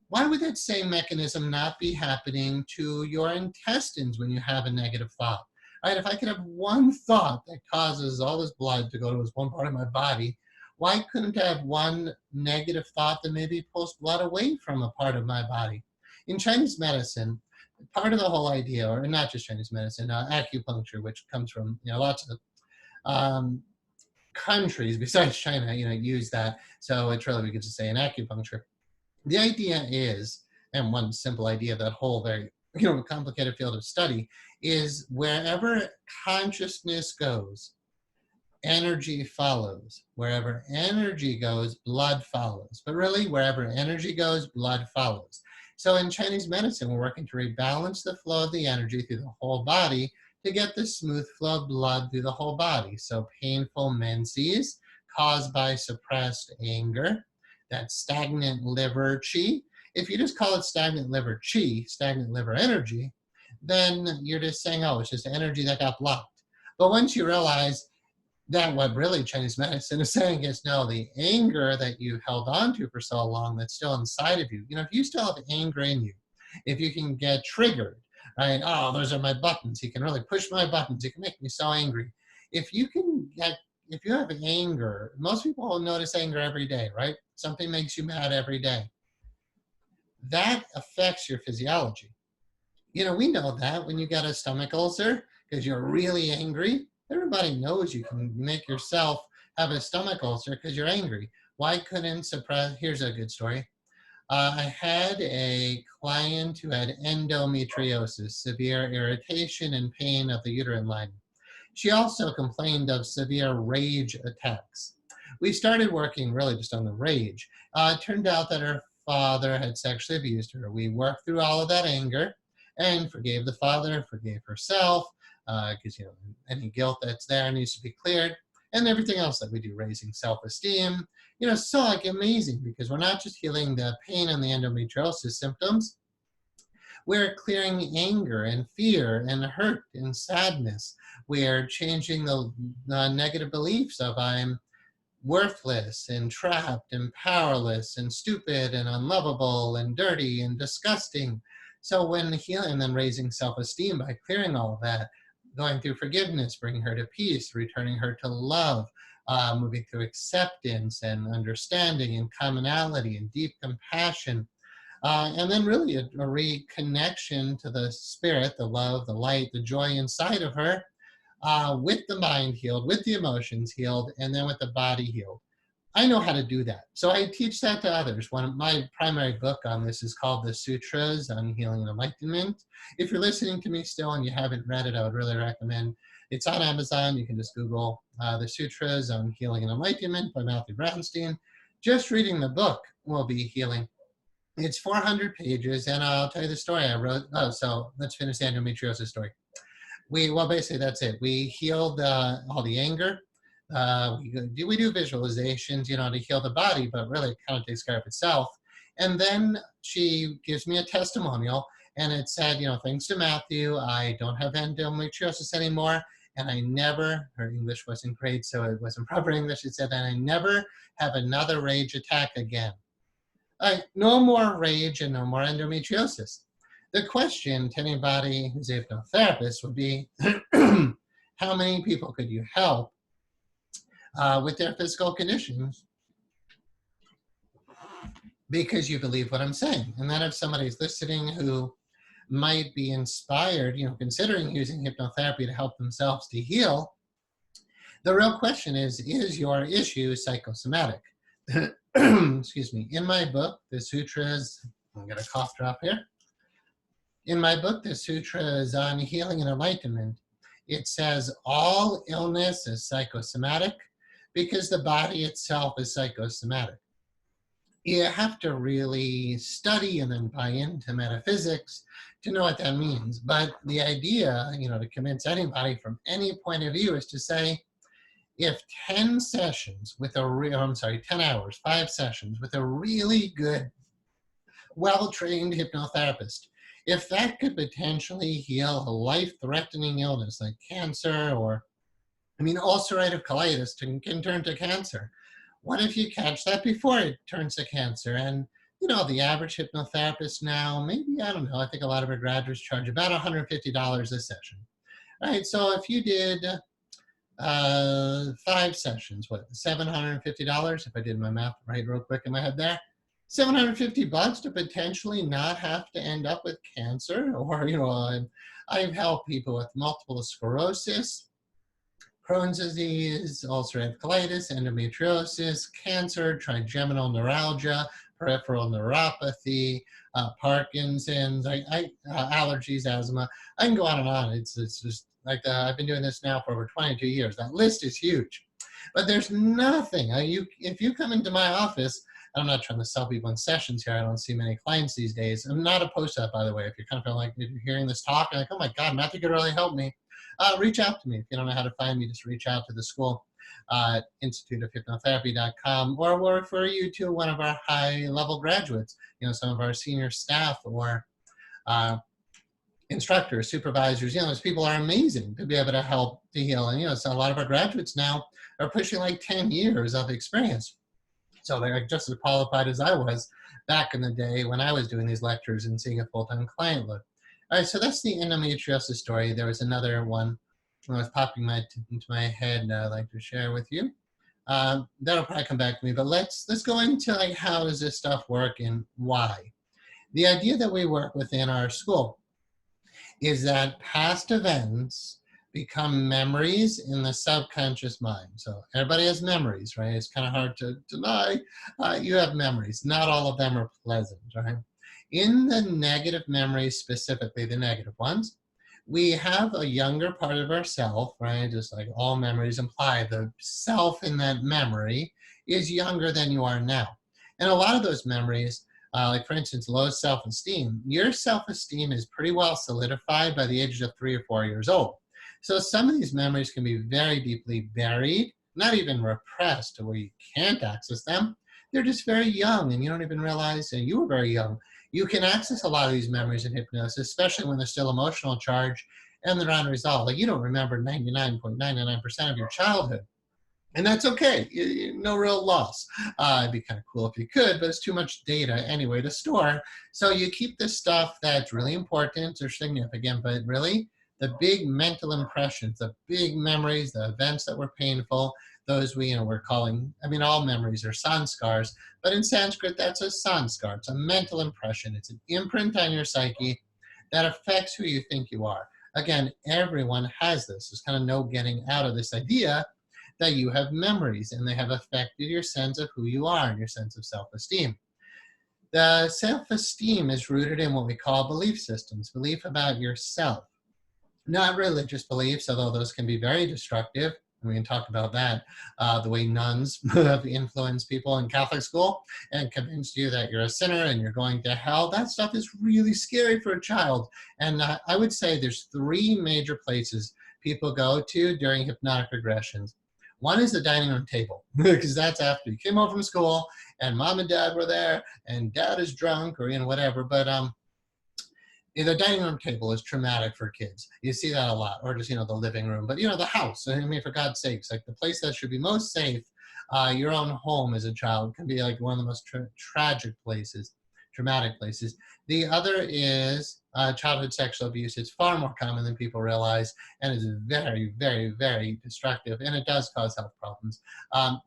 Speaker 1: Why would that same mechanism not be happening to your intestines when you have a negative thought? Right? If I could have one thought that causes all this blood to go to this one part of my body, why couldn't I have one negative thought that maybe pulls blood away from a part of my body? In Chinese medicine, part of the whole idea, or not just Chinese medicine, acupuncture, which comes from lots of countries besides China, use that. So it's really, we could just say an acupuncture. The idea is, and one simple idea of that whole very complicated field of study, is wherever consciousness goes, energy follows. Wherever energy goes, blood follows. But really, wherever energy goes, blood follows. So in Chinese medicine, we're working to rebalance the flow of the energy through the whole body to get the smooth flow of blood through the whole body. So painful menses caused by suppressed anger, that stagnant liver chi. If you just call it stagnant liver chi, stagnant liver energy, then you're just saying, oh, it's just energy that got blocked. But once you realize that what really Chinese medicine is saying is, no, the anger that you held on to for so long that's still inside of you, if you still have anger in you, if you can get triggered, right? Oh, those are my buttons. He can really push my buttons. He can make me so angry. If you have anger, most people will notice anger every day, right? Something makes you mad every day. That affects your physiology. We know that when you get a stomach ulcer because you're really angry, everybody knows you can make yourself have a stomach ulcer because you're angry. Why couldn't suppress? Here's a good story. I had a client who had endometriosis, severe irritation and pain of the uterine lining. She also complained of severe rage attacks. We started working really just on the rage. It turned out that her father had sexually abused her. We worked through all of that anger and forgave the father, forgave herself, because any guilt that's there needs to be cleared, and everything else that we do, raising self-esteem. So amazing, because we're not just healing the pain and the endometriosis symptoms, we're clearing anger and fear and hurt and sadness. We're changing the negative beliefs of I'm worthless and trapped and powerless and stupid and unlovable and dirty and disgusting. So when healing and then raising self-esteem by clearing all of that, going through forgiveness, bringing her to peace, returning her to love, moving through acceptance and understanding and commonality and deep compassion, And then really a reconnection to the spirit, the love, the light, the joy inside of her, with the mind healed, with the emotions healed, and then with the body healed. I know how to do that. So I teach that to others. One of my primary book on this is called The Sutras on Healing and Enlightenment. If you're listening to me still and you haven't read it, I would really recommend. It's on Amazon. You can just Google The Sutras on Healing and Enlightenment by Matthew Browntein. Just reading the book will be healing. It's 400 pages, and I'll tell you the story I wrote. Oh, so let's finish the endometriosis story. Well, basically that's it. We healed all the anger. We do visualizations, to heal the body, but really it kind of takes care of itself. And then she gives me a testimonial, and it said, thanks to Matthew, I don't have endometriosis anymore, and I never, her English wasn't great, so it wasn't proper English, it said that I never have another rage attack again. No more rage and no more endometriosis. The question to anybody who's a hypnotherapist would be, how many people could you help with their physical conditions because you believe what I'm saying? And then if somebody's listening who might be inspired, considering using hypnotherapy to help themselves to heal, the real question is your issue psychosomatic? Excuse me. In my book, The Sutras, I'm going to cough drop here. In my book, The Sutras on Healing and Enlightenment, it says all illness is psychosomatic because the body itself is psychosomatic. You have to really study and then buy into metaphysics to know what that means. But the idea, to convince anybody from any point of view is to say, if 10 sessions with 10 hours, 5 sessions with a really good, well-trained hypnotherapist, if that could potentially heal a life-threatening illness like cancer or, ulcerative colitis can turn to cancer. What if you catch that before it turns to cancer? And, the average hypnotherapist now, maybe, I don't know, I think a lot of our graduates charge about $150 a session. All right, so if you did 5 sessions, $750, if I did my math right real quick in my head there, $750 to potentially not have to end up with cancer. Or, I've helped people with multiple sclerosis, Crohn's disease, ulcerative colitis, endometriosis, cancer, trigeminal neuralgia, peripheral neuropathy, Parkinson's, allergies, asthma. I can go on and on. It's just like I've been doing this now for over 22 years. That list is huge. But there's nothing. If you come into my office, I'm not trying to sell people in sessions here. I don't see many clients these days. I'm not opposed to that, by the way. If you're kind of feeling like, if you're hearing this talk, and like, oh my God, Matthew could really help me, reach out to me. If you don't know how to find me, just reach out to the school, instituteofhypnotherapy.com, or we'll refer you to one of our high-level graduates, some of our senior staff or instructors, supervisors. Those people are amazing to be able to help to heal. And, so a lot of our graduates now are pushing like 10 years of experience. So they're just as qualified as I was back in the day when I was doing these lectures and seeing a full-time client load. All right, so that's the endometriosis story. There was another one that was popping into my head I'd like to share with you. That'll probably come back to me, but let's go into like how does this stuff work and why. The idea that we work within our school is that past events become memories in the subconscious mind. So everybody has memories, right? It's kind of hard to deny. You have memories. Not all of them are pleasant, right? In the negative memories, specifically the negative ones, we have a younger part of ourself, right? Just like all memories imply, the self in that memory is younger than you are now. And a lot of those memories, like for instance, low self-esteem, your self-esteem is pretty well solidified by the ages of 3 or 4 years old. So some of these memories can be very deeply buried, not even repressed to where you can't access them. They're just very young and you don't even realize, and you were very young. You can access a lot of these memories in hypnosis, especially when they're still emotional charge and they're unresolved. Like you don't remember 99.99% of your childhood. And that's okay, no real loss. It'd be kind of cool if you could, but it's too much data anyway to store. So you keep the stuff that's really important or significant, but really the big mental impressions, the big memories, the events that were painful, those we're calling, all memories are sanskars, but in Sanskrit, that's a sanskar. It's a mental impression. It's an imprint on your psyche that affects who you think you are. Again, everyone has this. There's kind of no getting out of this idea that you have memories and they have affected your sense of who you are and your sense of self-esteem. The self-esteem is rooted in what we call belief systems, belief about yourself. Not religious beliefs, although those can be very destructive. We can talk about that, the way nuns have influenced people in Catholic school and convinced you that you're a sinner and you're going to hell. That stuff is really scary for a child. And I would say there's three major places people go to during hypnotic regressions. One is the dining room table, because that's after you came home from school and mom and dad were there and dad is drunk or whatever. But the dining room table is traumatic for kids. You see that a lot, or just, the living room. But, the house, for God's sakes, like the place that should be most safe, your own home as a child can be like one of the most tragic places, traumatic places. The other is childhood sexual abuse. It's far more common than people realize, and is very, very, very destructive, and it does cause health problems.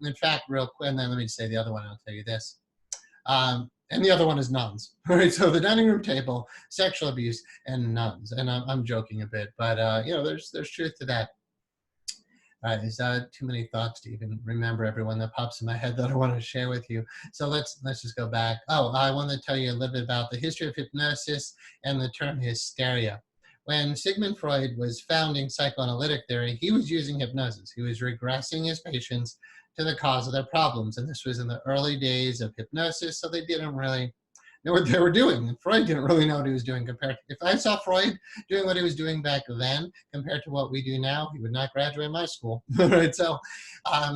Speaker 1: In fact, real quick, and then let me say the other one, I'll tell you this. And the other one is nuns, right? So the dining room table, sexual abuse, and nuns. And I'm joking a bit, but there's truth to that. All right, there's too many thoughts to even remember everyone that pops in my head that I want to share with you. So let's just go back. Oh, I want to tell you a little bit about the history of hypnosis and the term hysteria. When Sigmund Freud was founding psychoanalytic theory, he was using hypnosis. He was regressing his patients to the cause of their problems. And this was in the early days of hypnosis, so they didn't really know what they were doing. And Freud didn't really know what he was doing compared to, if I saw Freud doing what he was doing back then compared to what we do now, he would not graduate my school, right? So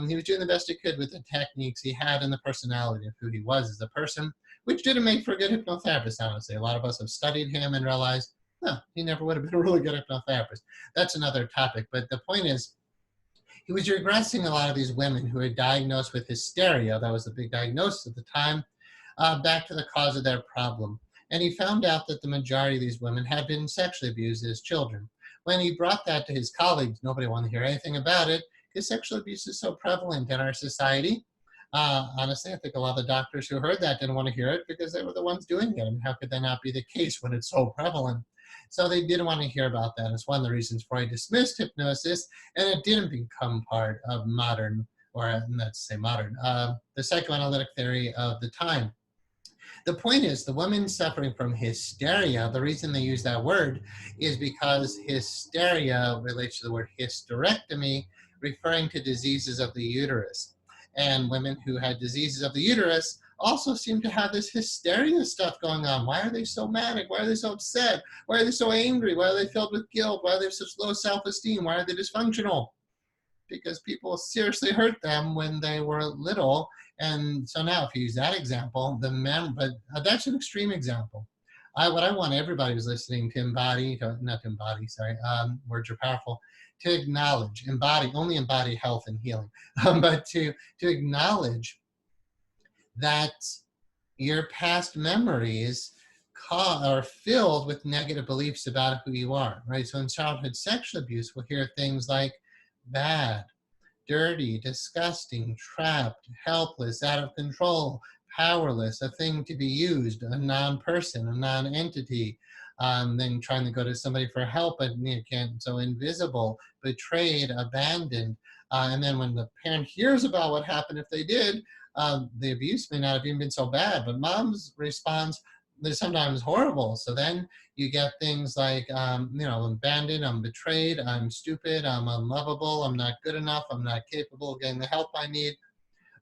Speaker 1: he was doing the best he could with the techniques he had and the personality of who he was as a person, which didn't make for a good hypnotherapist, honestly. A lot of us have studied him and realized, no, he never would have been a really good hypnotherapist. That's another topic, but the point is, he was regressing a lot of these women who were diagnosed with hysteria, that was the big diagnosis at the time, back to the cause of their problem. And he found out that the majority of these women had been sexually abused as children. When he brought that to his colleagues, nobody wanted to hear anything about it, because sexual abuse is so prevalent in our society. Honestly, I think a lot of the doctors who heard that didn't want to hear it because they were the ones doing it. And how could that not be the case when it's so prevalent? So they didn't want to hear about that. It's one of the reasons Freud dismissed hypnosis, and it didn't become part of modern, or not to say modern, the psychoanalytic theory of the time. The point is, the women suffering from hysteria, the reason they use that word is because hysteria relates to the word hysterectomy, referring to diseases of the uterus. And women who had diseases of the uterus also seem to have this hysteria stuff going on. Why are they so manic? Why are they so upset? Why are they so angry? Why are they filled with guilt? Why are they such low self-esteem? Why are they dysfunctional? Because people seriously hurt them when they were little. And so now, if you use that example, but that's an extreme example. What I want everybody who's listening to embody, words are powerful, to acknowledge, only embody health and healing, but to acknowledge that your past memories are filled with negative beliefs about who you are, right? So in childhood sexual abuse, we'll hear things like bad, dirty, disgusting, trapped, helpless, out of control, powerless, a thing to be used, a non-person, a non-entity, then trying to go to somebody for help, but you can't, so invisible, betrayed, abandoned. And then when the parent hears about what happened, if they did, the abuse may not have even been so bad, but mom's response is sometimes horrible. So then you get things like, I'm abandoned, I'm betrayed, I'm stupid, I'm unlovable, I'm not good enough, I'm not capable of getting the help I need,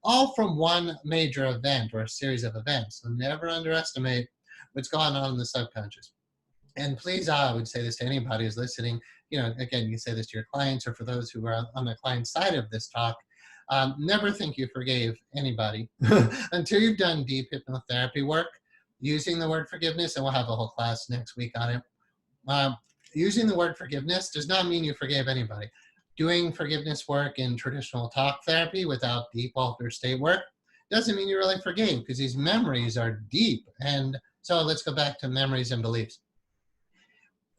Speaker 1: all from one major event or a series of events. So never underestimate what's going on in the subconscious. And please, I would say this to anybody who's listening, again, you say this to your clients or for those who are on the client side of this talk, never think you forgave anybody until you've done deep hypnotherapy work, using the word forgiveness, and we'll have a whole class next week on it. Using the word forgiveness does not mean you forgave anybody. Doing forgiveness work in traditional talk therapy without deep altered state work doesn't mean you really forgave, because these memories are deep. And so let's go back to memories and beliefs.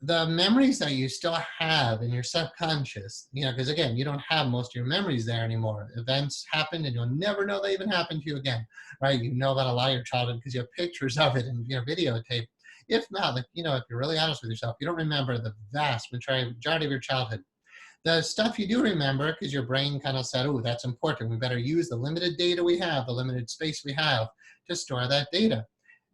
Speaker 1: the memories that you still have in your subconscious, because again, you don't have most of your memories there anymore. Events happened and you'll never know they even happened to you again, right? You know about a lot of your childhood because you have pictures of it and videotape. If not, like, if you're really honest with yourself, you don't remember the vast majority of your childhood. The stuff you do remember, because your brain kind of said, oh, that's important. We better use the limited data we have, the limited space we have to store that data.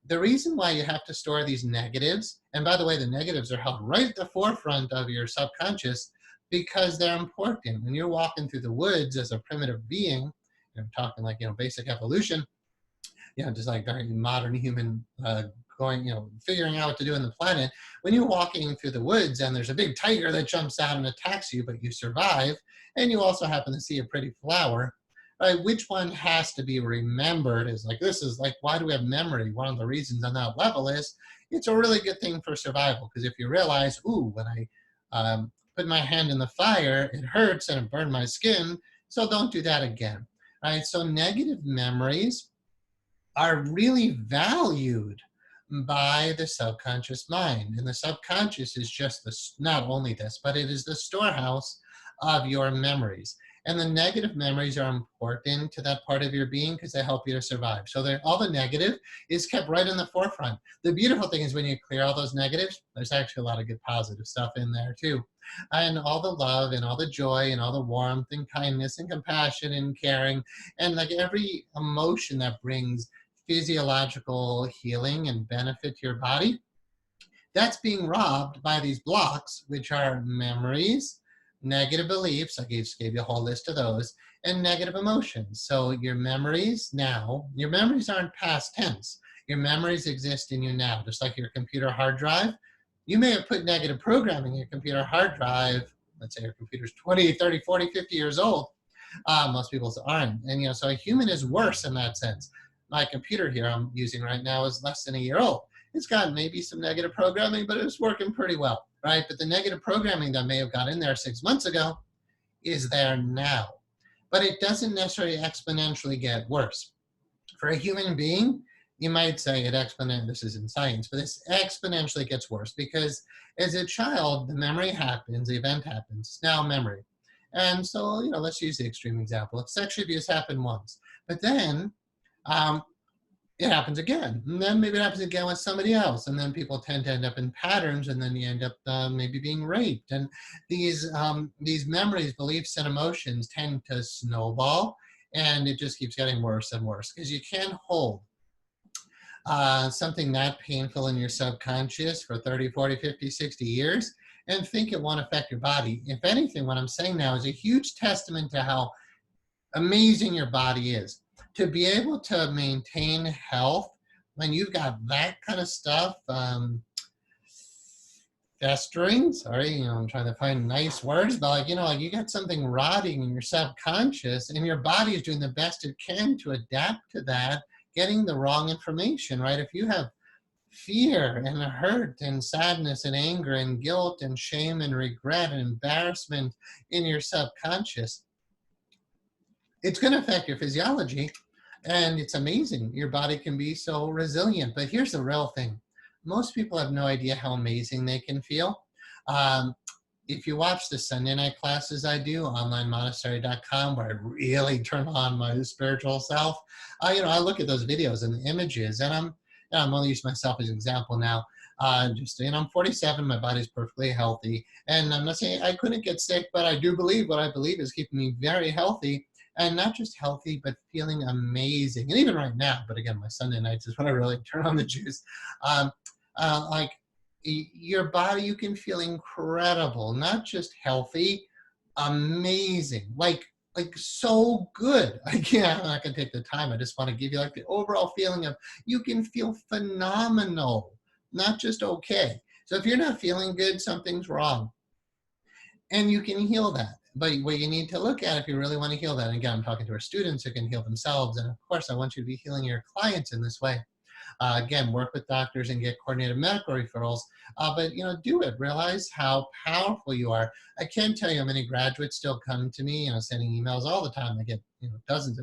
Speaker 1: The reason why you have to store these negatives, and by the way, the negatives are held right at the forefront of your subconscious because they're important. When you're walking through the woods as a primitive being, talking like, basic evolution, just like very modern human going, figuring out what to do on the planet. When you're walking through the woods and there's a big tiger that jumps out and attacks you, but you survive, and you also happen to see a pretty flower, right? Which one has to be remembered is like, this is like, why do we have memory? One of the reasons on that level is it's a really good thing for survival. Because if you realize, ooh, when I put my hand in the fire, it hurts and it burned my skin, so don't do that again, right? So negative memories are really valued by the subconscious mind. And the subconscious is just not only this, but it is the storehouse of your memories. And the negative memories are important to that part of your being because they help you to survive. So all the negative is kept right in the forefront. The beautiful thing is when you clear all those negatives, there's actually a lot of good positive stuff in there too. And all the love and all the joy and all the warmth and kindness and compassion and caring and like every emotion that brings physiological healing and benefit to your body, that's being robbed by these blocks, which are memories, negative beliefs, I just gave you a whole list of those, and negative emotions. So your memories aren't past tense. Your memories exist in you now, just like your computer hard drive. You may have put negative programming in your computer hard drive. Let's say your computer's 20, 30, 40, 50 years old. Most people's aren't. And, so a human is worse in that sense. My computer here I'm using right now is less than a year old. It's got maybe some negative programming, but it's working pretty well, right? But the negative programming that may have got in there 6 months ago is there now. But it doesn't necessarily exponentially get worse. For a human being, you might say this is in science, but this exponentially gets worse because as a child, the memory happens, the event happens, it's now memory. And so, let's use the extreme example. If sexual abuse happened once, but then it happens again, and then maybe it happens again with somebody else, and then people tend to end up in patterns, and then you end up maybe being raped. And these memories, beliefs, and emotions tend to snowball, and it just keeps getting worse and worse because you can't hold something that painful in your subconscious for 30, 40, 50, 60 years and think it won't affect your body. If anything, what I'm saying now is a huge testament to how amazing your body is. To be able to maintain health when you've got that kind of stuff festering, I'm trying to find nice words, but you got something rotting in your subconscious and your body is doing the best it can to adapt to that, getting the wrong information, right? If you have fear and hurt and sadness and anger and guilt and shame and regret and embarrassment in your subconscious, it's going to affect your physiology. And it's amazing. Your body can be so resilient. But here's the real thing. Most people have no idea how amazing they can feel. If you watch the Sunday night classes I do, onlinemonastery.com, where I really turn on my spiritual self, I look at those videos and the images, and I'm only using myself as an example now. I'm 47, my body's perfectly healthy. And I'm not saying I couldn't get sick, but I do believe what I believe is keeping me very healthy. And not just healthy, but feeling amazing. And even right now, but again, my Sunday nights is when I really turn on the juice. Like your body, you can feel incredible, not just healthy, amazing, like so good. I'm not gonna take the time. I just want to give you like the overall feeling of you can feel phenomenal, not just okay. So if you're not feeling good, something's wrong. And you can heal that. But what you need to look at if you really want to heal that, and again, I'm talking to our students who can heal themselves, and of course, I want you to be healing your clients in this way. Again, work with doctors and get coordinated medical referrals, but do it. Realize how powerful you are. I can't tell you how many graduates still come to me, sending emails all the time. I get dozens,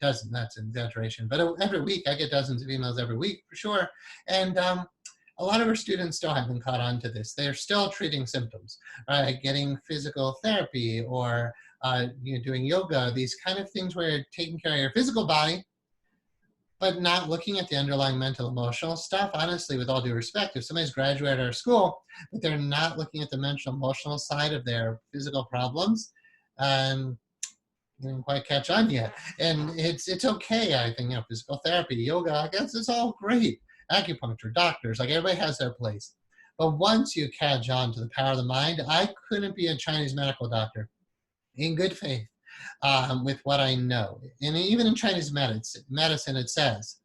Speaker 1: that's an exaggeration, but every week I get dozens of emails every week for sure. And a lot of our students still haven't caught on to this. They're still treating symptoms, right? Getting physical therapy or doing yoga, these kind of things where you're taking care of your physical body, but not looking at the underlying mental emotional stuff. Honestly, with all due respect, if somebody's graduated our school, but they're not looking at the mental emotional side of their physical problems, didn't quite catch on yet. And it's okay, I think, physical therapy, yoga, I guess it's all great. Acupuncture, doctors, like everybody has their place. But once you catch on to the power of the mind, I couldn't be a Chinese medical doctor in good faith with what I know. And even in Chinese medicine, it says,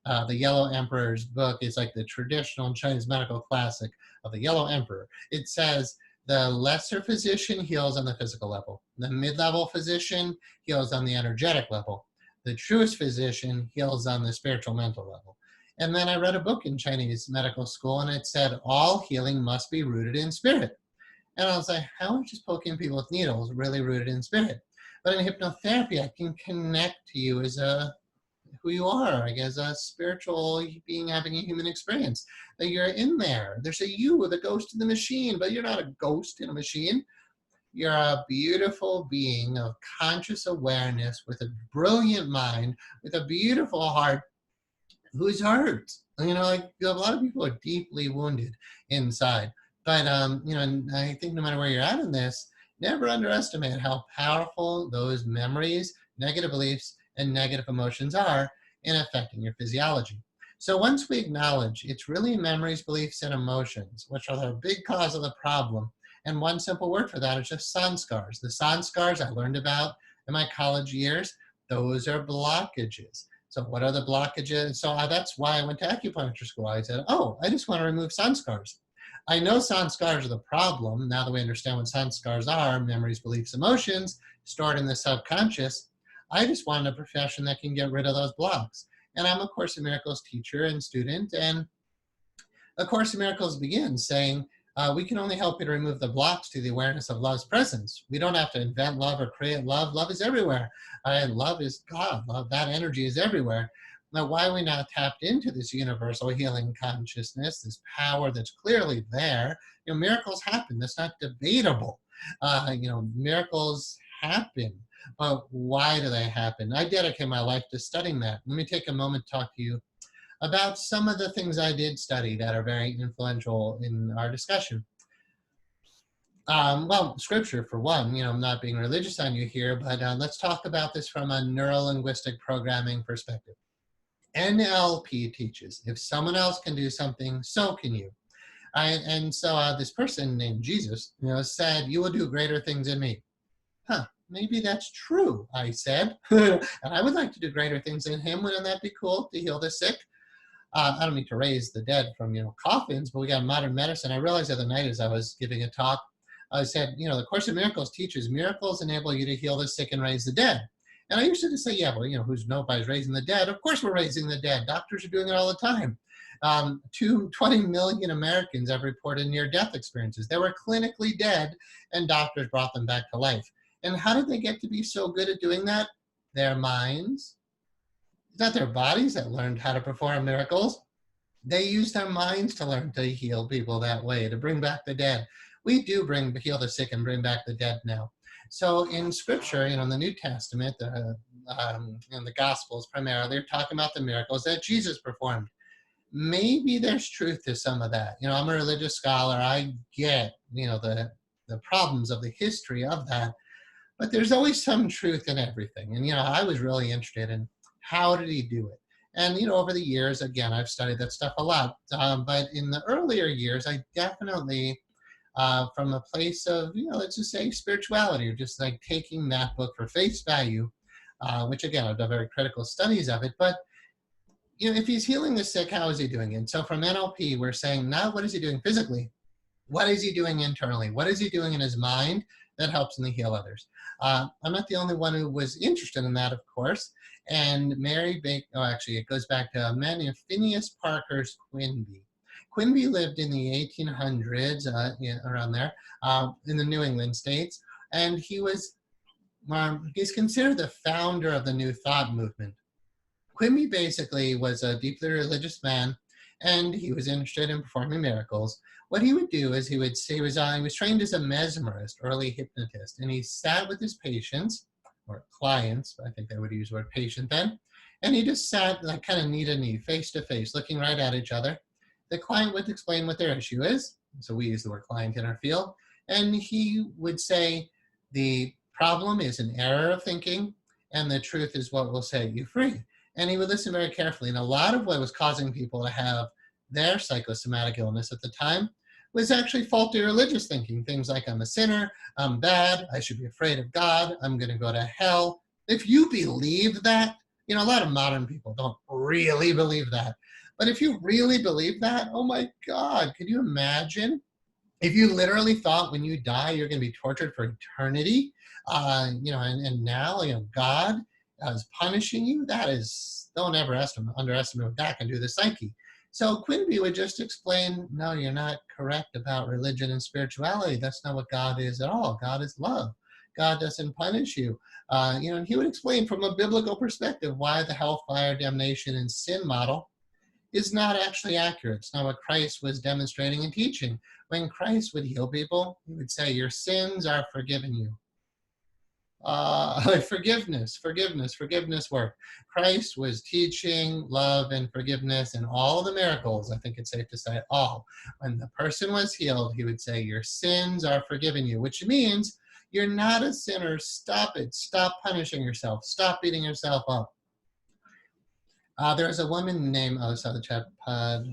Speaker 1: the Yellow Emperor's book is like the traditional Chinese medical classic of the Yellow Emperor. It says, the lesser physician heals on the physical level. The mid-level physician heals on the energetic level. The truest physician heals on the spiritual mental level. And then I read a book in Chinese medical school, and it said all healing must be rooted in spirit. And I was like, how is just poking people with needles really rooted in spirit? But in hypnotherapy, I can connect to you as who you are, like as a spiritual being having a human experience, that you're in there. There's a you with a ghost in the machine, but you're not a ghost in a machine. You're a beautiful being of conscious awareness with a brilliant mind, with a beautiful heart, who's hurt. Like a lot of people are deeply wounded inside. But, and I think no matter where you're at in this, never underestimate how powerful those memories, negative beliefs, and negative emotions are in affecting your physiology. So once we acknowledge it's really memories, beliefs, and emotions, which are the big cause of the problem, and one simple word for that is just sanskars. The sanskars I learned about in my college years, those are blockages. So what are the blockages? So that's why I went to acupuncture school. I said, I just want to remove sanskars. I know sanskars are the problem. Now that we understand what sanskars are, memories, beliefs, emotions, stored in the subconscious, I just wanted a profession that can get rid of those blocks. And I'm a Course in Miracles teacher and student, and A Course in Miracles begins saying, we can only help you to remove the blocks to the awareness of love's presence. We don't have to invent love or create love. Love is everywhere. Love is God. Love, that energy is everywhere. Now, why are we not tapped into this universal healing consciousness, this power that's clearly there? Miracles happen. That's not debatable. Miracles happen. But why do they happen? I dedicate my life to studying that. Let me take a moment to talk to you about some of the things I did study that are very influential in our discussion. Scripture for one, I'm not being religious on you here, but let's talk about this from a neuro-linguistic programming perspective. NLP teaches, if someone else can do something, so can you. And so this person named Jesus, said, you will do greater things than me. Maybe that's true, I said. And I would like to do greater things than him. Wouldn't that be cool, to heal the sick? I don't mean to raise the dead from, coffins, but we got modern medicine. I realized the other night as I was giving a talk, I said, the Course in Miracles teaches miracles enable you to heal the sick and raise the dead. And I used to just say, yeah, well, who's nobody's raising the dead? Of course we're raising the dead. Doctors are doing it all the time. 20 million Americans have reported near-death experiences. They were clinically dead, and doctors brought them back to life. And how did they get to be so good at doing that? Their minds. It's not their bodies that learned how to perform miracles. They used their minds to learn to heal people that way, to bring back the dead. We do heal the sick and bring back the dead now. So in Scripture, in the New Testament, in the Gospels primarily, they're talking about the miracles that Jesus performed. Maybe there's truth to some of that. I'm a religious scholar. I get, the problems of the history of that. But there's always some truth in everything. And, I was really interested in how did he do it? And, over the years, again, I've studied that stuff a lot. But in the earlier years, I definitely, from a place of, let's just say spirituality, or just like taking that book for face value, which again, I've done very critical studies of it. But, if he's healing the sick, how is he doing it? And so from NLP, we're saying not what is he doing physically, what is he doing internally? What is he doing in his mind that helps him to heal others? I'm not the only one who was interested in that, of course. And it goes back to a man named Phineas Parkhurst Quinby. Quinby lived in the 1800s, around there, in the New England states. And he's considered the founder of the New Thought movement. Quimby basically was a deeply religious man, and he was interested in performing miracles. What he would do is he was trained as a mesmerist, early hypnotist, and he sat with his patients, or clients, I think they would use the word patient then, and he just sat like kind of knee to knee, face to face, looking right at each other. The client would explain what their issue is, so we use the word client in our field, and he would say, the problem is an error of thinking, and the truth is what will set you free. And he would listen very carefully. And a lot of what was causing people to have their psychosomatic illness at the time was actually faulty religious thinking. Things like, I'm a sinner, I'm bad, I should be afraid of God, I'm going to go to hell. If you believe that, a lot of modern people don't really believe that. But if you really believe that, oh my God, could you imagine if you literally thought when you die you're going to be tortured for eternity? And now, God is punishing you. That is, don't ever underestimate what that can do to the psyche. So Quimby would just explain, no, you're not correct about religion and spirituality. That's not what God is at all. God is love. God doesn't punish you. And he would explain from a biblical perspective why the hellfire, damnation, and sin model is not actually accurate. It's not what Christ was demonstrating and teaching. When Christ would heal people, he would say, your sins are forgiven you. Forgiveness work. Christ was teaching love and forgiveness and all the miracles, I think it's safe to say all. When the person was healed, he would say, your sins are forgiven you, which means you're not a sinner. Stop it. Stop punishing yourself. Stop beating yourself up. There's a woman named, the chat pod.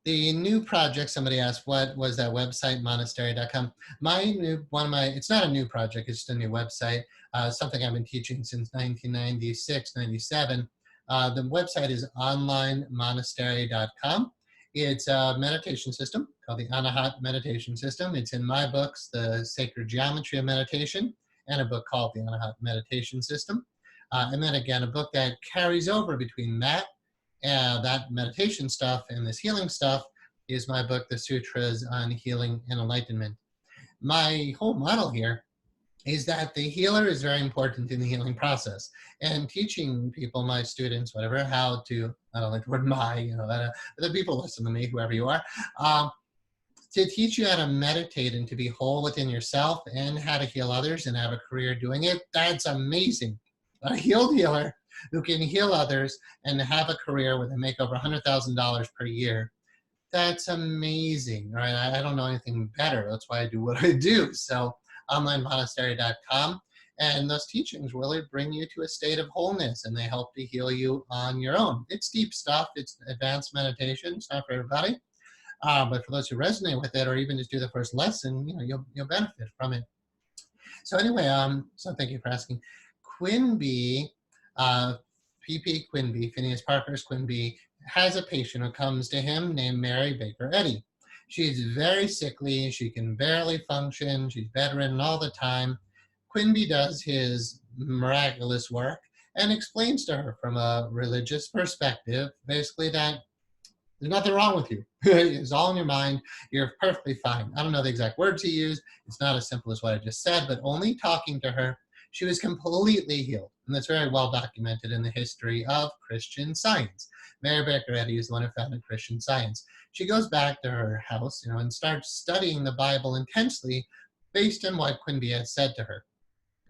Speaker 1: The new project, somebody asked, what was that website, monastery.com? It's not a new project, it's just a new website, something I've been teaching since 1996, 97. The website is onlinemonastery.com. It's a meditation system called the Anahat Meditation System. It's in my books, The Sacred Geometry of Meditation, and a book called the Anahat Meditation System. And then again, a book that carries over between that meditation stuff and this healing stuff is my book, The Sutras on Healing and Enlightenment. My whole model here is that the healer is very important in the healing process, and teaching people, my students, whatever, how to, I don't like the word the people listen to me, whoever you are, to teach you how to meditate and to be whole within yourself and how to heal others and have a career doing it. That's amazing. A healed healer who can heal others and have a career where they make over $100,000 per year. That's amazing, right? I don't know anything better. That's why I do what I do. So onlinemonastery.com, and those teachings really bring you to a state of wholeness, and they help to heal you on your own. It's deep stuff. It's advanced meditation. It's not for everybody. But for those who resonate with it, or even just do the first lesson, you'll benefit from it. So anyway, so thank you for asking. Quimby, P.P. Quimby, Phineas Parker's Quimby, has a patient who comes to him named Mary Baker Eddy. She's very sickly. She can barely function. She's bedridden all the time. Quimby does his miraculous work and explains to her from a religious perspective, basically, that there's nothing wrong with you. It's all in your mind. You're perfectly fine. I don't know the exact words he used. It's not as simple as what I just said, but only talking to her, she was completely healed. And that's very well documented in the history of Christian Science. Mary Baker Eddy is the one who founded Christian Science. She goes back to her house, and starts studying the Bible intensely based on what Quimby had said to her.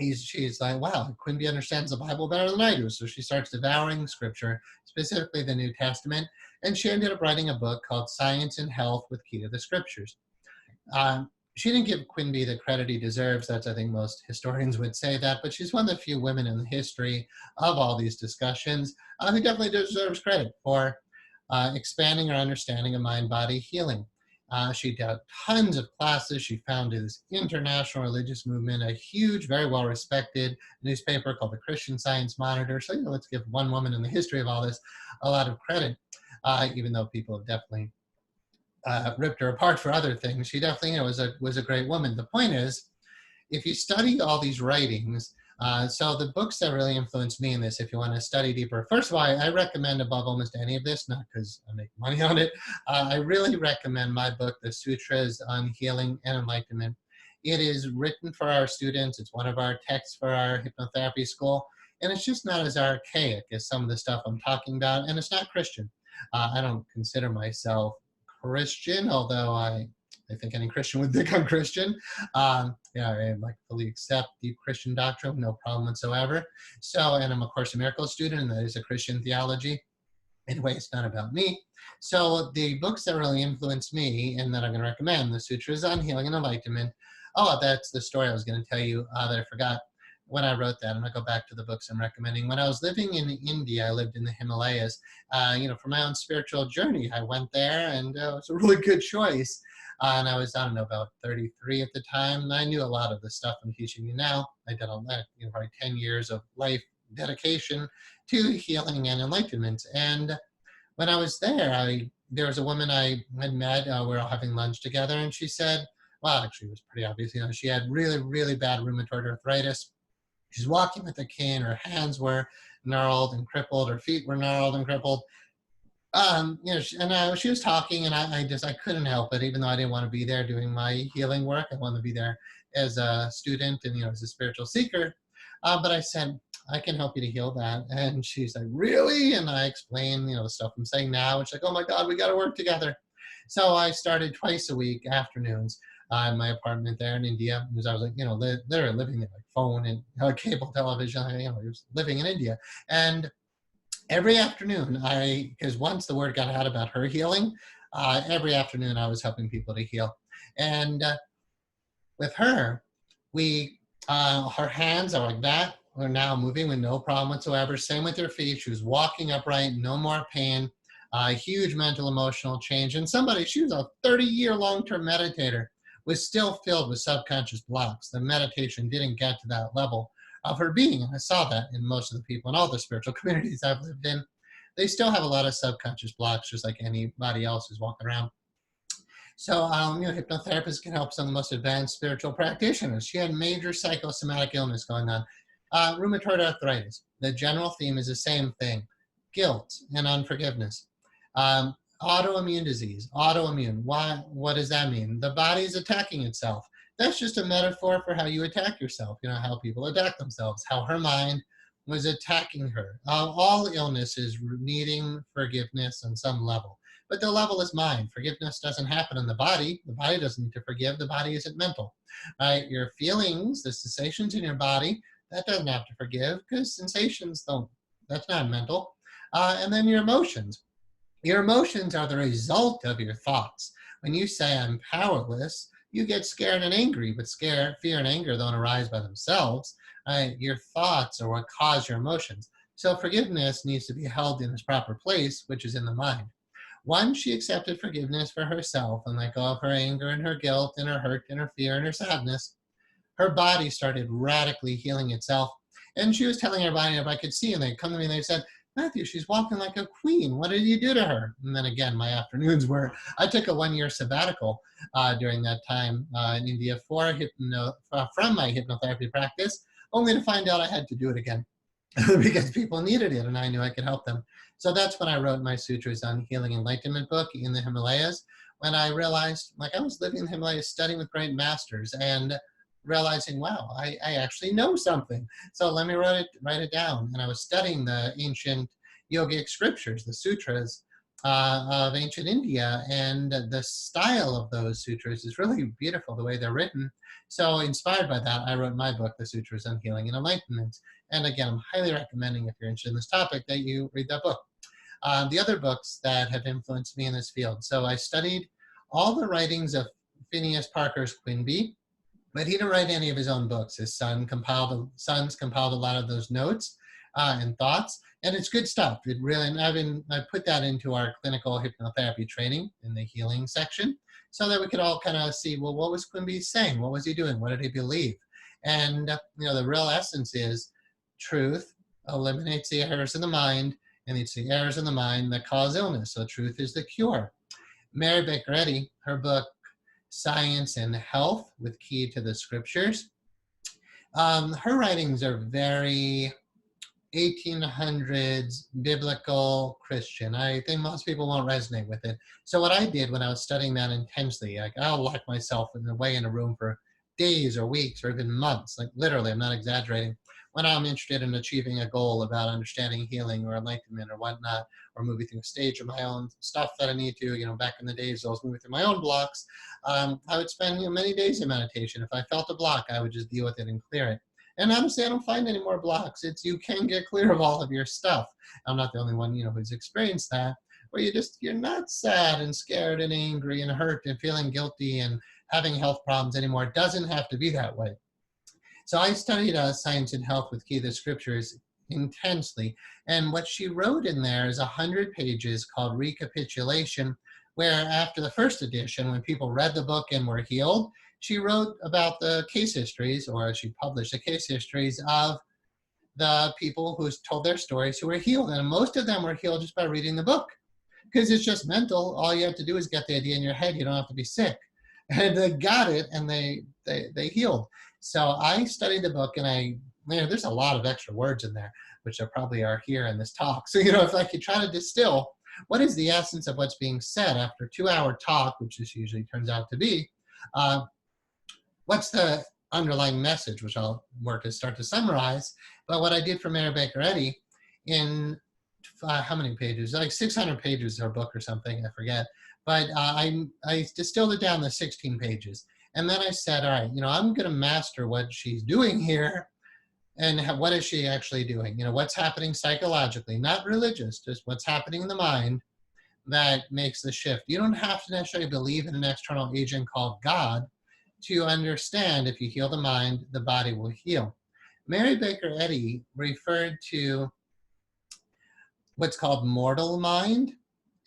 Speaker 1: She's like, wow, Quimby understands the Bible better than I do. So she starts devouring scripture, specifically the New Testament, and she ended up writing a book called Science and Health with Key to the Scriptures. She didn't give Quimby the credit he deserves. I think most historians would say that, but she's one of the few women in the history of all these discussions who definitely deserves credit for expanding her understanding of mind-body healing. She did tons of classes. She founded this international religious movement, a huge, very well-respected newspaper called the Christian Science Monitor. So, let's give one woman in the history of all this a lot of credit, even though people have definitely ripped her apart for other things. She definitely was a great woman. The point is, if you study all these writings, so the books that really influenced me in this, if you want to study deeper, first of all, I recommend above almost any of this, not because I make money on it, I really recommend my book, The Sutras on Healing and Enlightenment. It is written for our students. It's one of our texts for our hypnotherapy school, and it's just not as archaic as some of the stuff I'm talking about, and it's not Christian. I don't consider myself Christian, although I think any Christian would think I'm Christian. Yeah, I like fully accept deep Christian doctrine, no problem whatsoever. So, and I'm a Course in Miracles student, and that is a Christian theology. Anyway, it's not about me. So the books that really influenced me and that I'm going to recommend, the Sutras on Healing and Enlightenment. Oh, that's the story I was going to tell you that I forgot when I wrote that. And I'll go back to the books I'm recommending. When I was living in India, I lived in the Himalayas, for my own spiritual journey. I went there, and it was a really good choice. And I was, I don't know, about 33 at the time. And I knew a lot of the stuff I'm teaching you now. I did all that, probably 10 years of life dedication to healing and enlightenment. And when I was there was a woman I had met. We were all having lunch together, and she said, well, actually, it was pretty obvious. She had really, really bad rheumatoid arthritis. She's walking with a cane. Her hands were gnarled and crippled. Her feet were gnarled and crippled. She was talking, and I couldn't help it, even though I didn't want to be there doing my healing work. I wanted to be there as a student and, as a spiritual seeker. But I said, I can help you to heal that. And she's like, really? And I explained, the stuff I'm saying now. And she's like, oh my God, we got to work together. So I started twice a week, afternoons, in my apartment there in India, because I was like, literally living there, like phone and cable television, I was living in India. And every afternoon, because once the word got out about her healing, every afternoon I was helping people to heal. And with her, her hands are like that. Are now moving with no problem whatsoever. Same with her feet. She was walking upright, no more pain, huge mental, emotional change. And she was a 30-year long-term meditator, was still filled with subconscious blocks. The meditation didn't get to that level of her being. And I saw that in most of the people in all the spiritual communities I've lived in. They still have a lot of subconscious blocks, just like anybody else who's walking around. So, hypnotherapists can help some of the most advanced spiritual practitioners. She had major psychosomatic illness going on. Rheumatoid arthritis. The general theme is the same thing: guilt and unforgiveness. Autoimmune disease. Autoimmune. Why? What does that mean? The body is attacking itself. That's just a metaphor for how you attack yourself. How people attack themselves. How her mind was attacking her. All illness is needing forgiveness on some level. But the level is mind. Forgiveness doesn't happen in the body. The body doesn't need to forgive. The body isn't mental. Right? Your feelings, the sensations in your body, that doesn't have to forgive, because sensations don't. That's not mental. And then your emotions. Your emotions are the result of your thoughts. When you say I'm powerless, you get scared and angry, but fear and anger don't arise by themselves. Your thoughts are what cause your emotions. So forgiveness needs to be held in its proper place, which is in the mind. Once she accepted forgiveness for herself and let go of her anger and her guilt and her hurt and her fear and her sadness, her body started radically healing itself. And she was telling everybody, if I could see, and they'd come to me and they said, Matthew, she's walking like a queen. What did you do to her? And then again, my afternoons I took a 1-year sabbatical during that time in India from my hypnotherapy practice, only to find out I had to do it again because people needed it and I knew I could help them. So that's when I wrote my Sutras on Healing Enlightenment book in the Himalayas, when I realized, I was living in the Himalayas studying with great masters and realizing, wow, I actually know something. So let me write it down. And I was studying the ancient yogic scriptures, the sutras of ancient India, and the style of those sutras is really beautiful, the way they're written. So inspired by that, I wrote my book, The Sutras on Healing and Enlightenment. And again, I'm highly recommending, if you're interested in this topic, that you read that book. The other books that have influenced me in this field. So I studied all the writings of Phineas Parker's Quimby, but he didn't write any of his own books. His sons compiled a lot of those notes and thoughts, and it's good stuff. It really, and I put that into our clinical hypnotherapy training in the healing section, so that we could all kind of see, well, what was Quimby saying? What was he doing? What did he believe? And the real essence is truth eliminates the errors in the mind, and it's the errors in the mind that cause illness. So truth is the cure. Mary Baker Eddy, her book, Science and Health with Key to the Scriptures. Her writings are very 1800s biblical Christian. I think most people won't resonate with it. So what I did when I was studying that intensely, I'll lock myself away in a room for days or weeks or even months, literally, I'm not exaggerating, when I'm interested in achieving a goal about understanding healing or enlightenment or whatnot, or moving through a stage of my own stuff that I need to, back in the days I was moving through my own blocks, I would spend many days in meditation. If I felt a block, I would just deal with it and clear it. And honestly, I don't find any more blocks. You can get clear of all of your stuff. I'm not the only one, who's experienced that, where you're not sad and scared and angry and hurt and feeling guilty and having health problems anymore. It doesn't have to be that way. So I studied Science and Health with Key to the Scriptures intensely. And what she wrote in there is 100 pages called Recapitulation, where after the first edition, when people read the book and were healed, she wrote about the case histories, or she published the case histories of the people who told their stories who were healed. And most of them were healed just by reading the book, because it's just mental. All you have to do is get the idea in your head. You don't have to be sick. And they got it, and they healed. So I studied the book, and there's a lot of extra words in there, which there probably are here in this talk. So, if I could try to distill what is the essence of what's being said after a 2-hour talk, which this usually turns out to be, what's the underlying message, which I'll work to start to summarize. But what I did for Mary Baker Eddy in how many pages? Like 600 pages of her book or something, I forget. But I distilled it down to 16 pages. And then I said, all right, I'm going to master what she's doing here. And what is she actually doing? What's happening psychologically, not religious, just what's happening in the mind that makes the shift. You don't have to necessarily believe in an external agent called God to understand if you heal the mind, the body will heal. Mary Baker Eddy referred to what's called mortal mind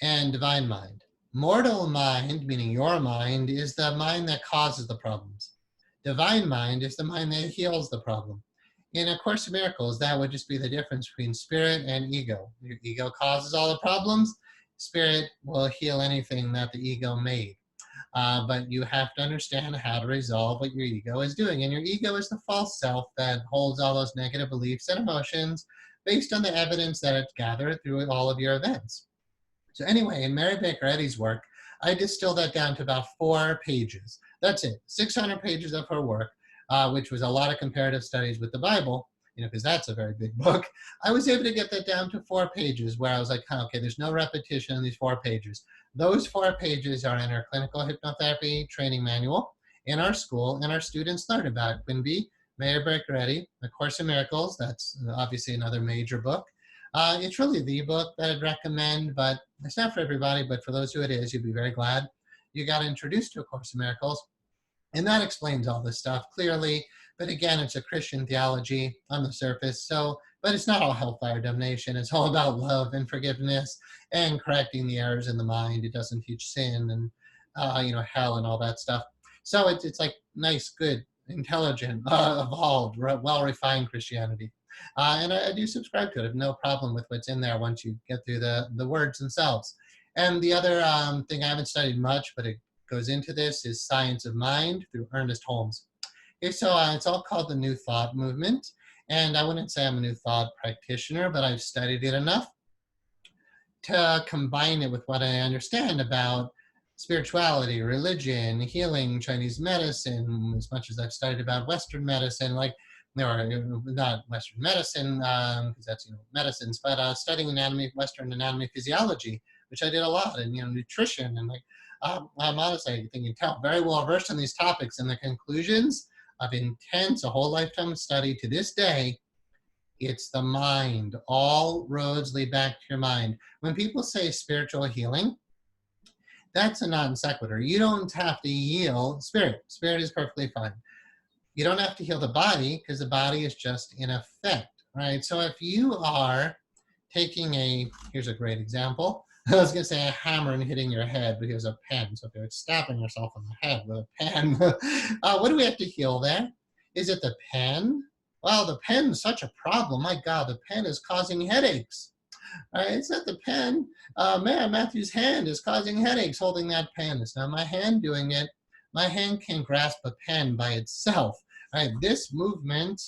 Speaker 1: and divine mind. Mortal mind, meaning your mind, is the mind that causes the problems. Divine mind is the mind that heals the problem. In A Course in Miracles, that would just be the difference between spirit and ego. Your ego causes all the problems. Spirit will heal anything that the ego made. But you have to understand how to resolve what your ego is doing. And your ego is the false self that holds all those negative beliefs and emotions based on the evidence that it's gathered through all of your events. So anyway, in Mary Baker Eddy's work, I distilled that down to about 4 pages. That's it, 600 pages of her work, which was a lot of comparative studies with the Bible, because that's a very big book. I was able to get that down to 4 pages where I was like, okay, there's no repetition in these 4 pages. Those 4 pages are in our clinical hypnotherapy training manual in our school, and our students learn about Quinby, Mary Baker Eddy, A Course in Miracles. That's obviously another major book. It's really the book that I'd recommend, but it's not for everybody, but for those who it is, you'd be very glad you got introduced to A Course in Miracles. And that explains all this stuff clearly. But again, it's a Christian theology on the surface. But it's not all hellfire damnation. It's all about love and forgiveness and correcting the errors in the mind. It doesn't teach sin and hell and all that stuff. So it's like nice, good, intelligent, evolved, well-refined Christianity. And I do subscribe to it. I have no problem with what's in there once you get through the words themselves. And the other thing I haven't studied much, but it goes into this, is Science of Mind through Ernest Holmes. Okay, so it's all called the New Thought movement. And I wouldn't say I'm a New Thought practitioner, but I've studied it enough to combine it with what I understand about spirituality, religion, healing, Chinese medicine, as much as I've studied about Western medicine, not Western medicine, because that's medicines, but studying anatomy, Western anatomy, physiology, which I did a lot, and nutrition, and I'm honestly, I think you can tell, very well versed in these topics, and the conclusions of intense, a whole lifetime of study to this day, it's the mind. All roads lead back to your mind. When people say spiritual healing, that's a non sequitur. You don't have to heal spirit. Spirit is perfectly fine. You don't have to heal the body, because the body is just in effect, right? So if you are taking here's a great example. I was going to say a hammer and hitting your head, but here's a pen. So if you're stabbing yourself in the head with a pen, what do we have to heal there? Is it the pen? Well, the pen's such a problem. My God, the pen is causing headaches. Right? It's not the pen. Matthew's hand is causing headaches holding that pen. It's not my hand doing it. My hand can grasp a pen by itself. Right? This movement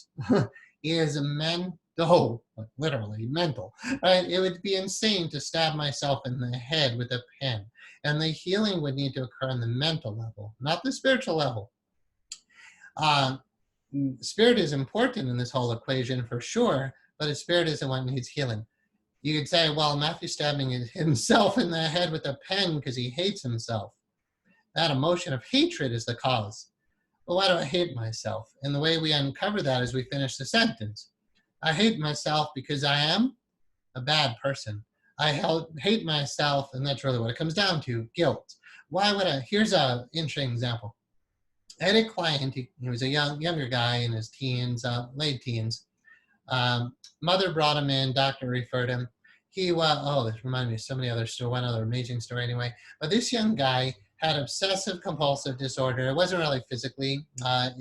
Speaker 1: is mental, literally mental. Right? It would be insane to stab myself in the head with a pen. And the healing would need to occur on the mental level, not the spiritual level. spirit is important in this whole equation for sure, but his spirit isn't what needs healing. You could say, well, Matthew's stabbing himself in the head with a pen because he hates himself. That emotion of hatred is the cause. Well, why do I hate myself? And the way we uncover that is we finish the sentence. I hate myself because I am a bad person. I hate myself, and that's really what it comes down to, guilt. Why would I? Here's an interesting example. I had a client, he was a younger guy in his teens, late teens. Mother brought him in, doctor referred him. He this reminded me of so many other stories, one other amazing story anyway. But this young guy had obsessive compulsive disorder. It wasn't really physically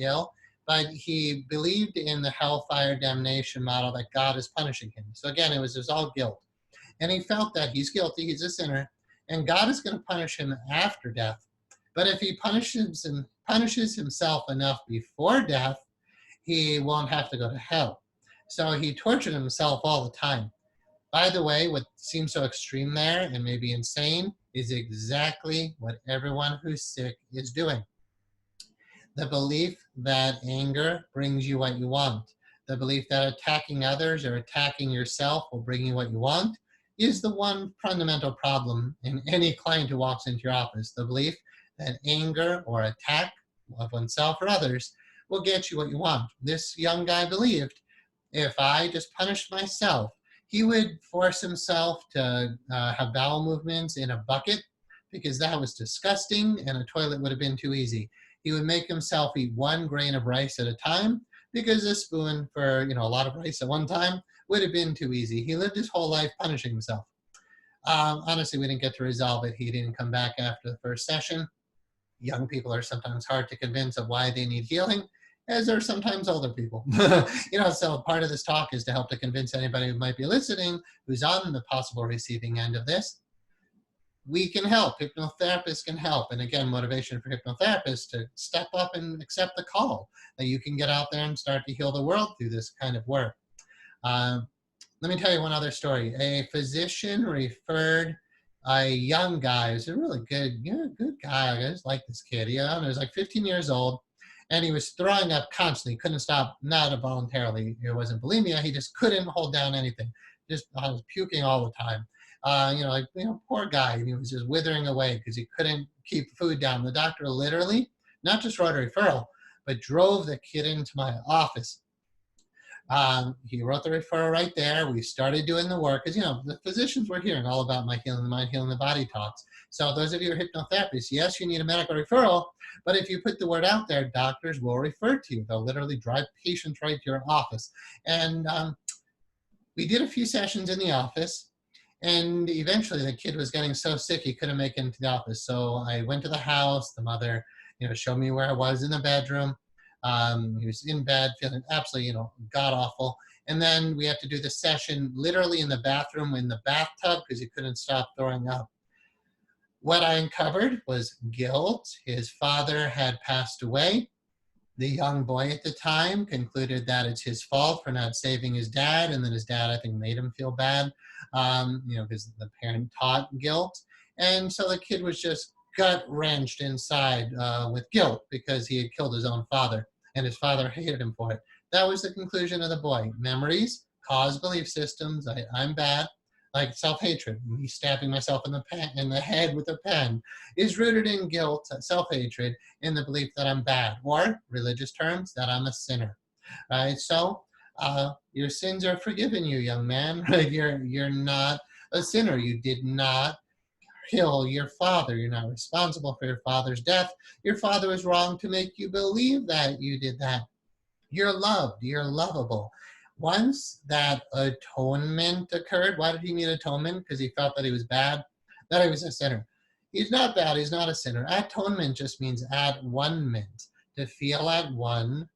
Speaker 1: ill, but he believed in the hellfire damnation model that God is punishing him. So again, it was all guilt. And he felt that he's guilty, he's a sinner, and God is going to punish him after death. But if he punishes himself enough before death, he won't have to go to hell. So he tortured himself all the time. By the way, what seems so extreme there and maybe insane is exactly what everyone who's sick is doing. The belief that anger brings you what you want, the belief that attacking others or attacking yourself will bring you what you want, is the one fundamental problem in any client who walks into your office. The belief that anger or attack of oneself or others will get you what you want. This young guy believed if I just punished myself, he would force himself to have bowel movements in a bucket because that was disgusting and a toilet would have been too easy. He would make himself eat 1 grain of rice at a time because a spoon for a lot of rice at one time would have been too easy. He lived his whole life punishing himself. Honestly, we didn't get to resolve it. He didn't come back after the first session. Young people are sometimes hard to convince of why they need healing, as are sometimes older people. So part of this talk is to help to convince anybody who might be listening who's on the possible receiving end of this. We can help. Hypnotherapists can help. And again, motivation for hypnotherapists to step up and accept the call that you can get out there and start to heal the world through this kind of work. Let me tell you one other story. A physician referred a young guy, who's a really good guy. I just like this kid. He was like 15 years old, and he was throwing up constantly. He couldn't stop, not involuntarily. It wasn't bulimia. He just couldn't hold down anything. Just was puking all the time. Poor guy. And he was just withering away because he couldn't keep food down. The doctor literally, not just wrote a referral, but drove the kid into my office. He wrote the referral right there. We started doing the work because, the physicians were hearing all about my healing the mind, healing the body talks. So those of you who are hypnotherapists, yes, you need a medical referral, but if you put the word out there, doctors will refer to you. They'll literally drive patients right to your office. And we did a few sessions in the office, and eventually the kid was getting so sick he couldn't make it into the office. So I went to the house. The mother, showed me where I was in the bedroom. He was in bed, feeling absolutely, god awful. And then we had to do the session literally in the bathroom, in the bathtub, because he couldn't stop throwing up. What I uncovered was guilt. His father had passed away. The young boy at the time concluded that it's his fault for not saving his dad, and then his dad, I think, made him feel bad, because the parent taught guilt. And so the kid was just gut-wrenched inside with guilt because he had killed his own father, and his father hated him for it. That was the conclusion of the boy. Memories cause belief systems. I'm bad. Like self-hatred, me stabbing myself in the head with a pen, is rooted in guilt, self-hatred, in the belief that I'm bad, or religious terms, that I'm a sinner. Right? So your sins are forgiven you, young man. Right? You're not a sinner. You did not kill your father. You're not responsible for your father's death. Your father was wrong to make you believe that you did that. You're loved. You're lovable. Once that atonement occurred, why did he need atonement? Because he felt that he was bad, that he was a sinner. He's not bad, he's not a sinner. Atonement just means at one-ment, to feel at one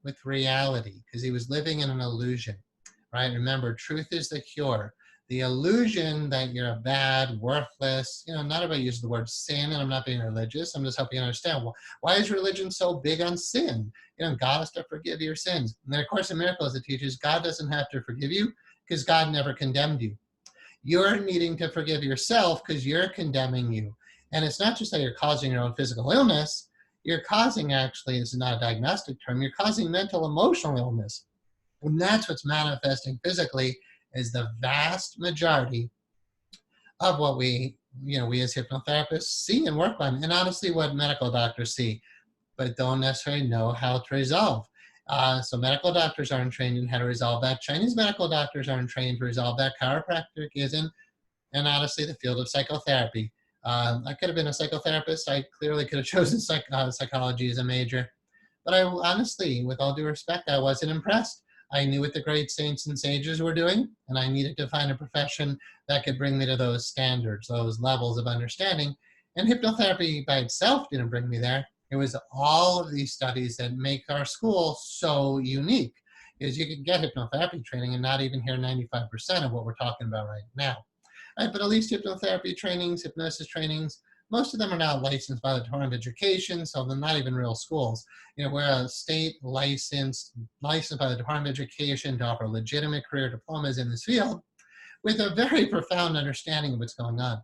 Speaker 1: with reality, because he was living in an illusion, right? Remember, truth is the cure. The illusion that you're bad, worthless, not about using the word sin, and I'm not being religious, I'm just helping you understand why is religion so big on sin? God has to forgive your sins. And then, of course, in Miracles, it teaches God doesn't have to forgive you because God never condemned you. You're needing to forgive yourself because you're condemning you. And it's not just that you're causing your own physical illness, you're causing, actually, this is not a diagnostic term, you're causing mental emotional illness. And that's what's manifesting physically, is the vast majority of what we as hypnotherapists see and work on, and honestly what medical doctors see, but don't necessarily know how to resolve. So medical doctors aren't trained in how to resolve that. Chinese medical doctors aren't trained to resolve that. Chiropractic isn't, and honestly the field of psychotherapy. I could have been a psychotherapist. I clearly could have chosen psychology as a major. But I honestly, with all due respect, I wasn't impressed. I knew what the great saints and sages were doing, and I needed to find a profession that could bring me to those standards, those levels of understanding. And hypnotherapy by itself didn't bring me there. It was all of these studies that make our school so unique, is you can get hypnotherapy training and not even hear 95% of what we're talking about right now. Right, but at least hypnotherapy trainings, hypnosis trainings, most of them are now licensed by the Department of Education, so they're not even real schools. We're a state licensed by the Department of Education to offer legitimate career diplomas in this field with a very profound understanding of what's going on.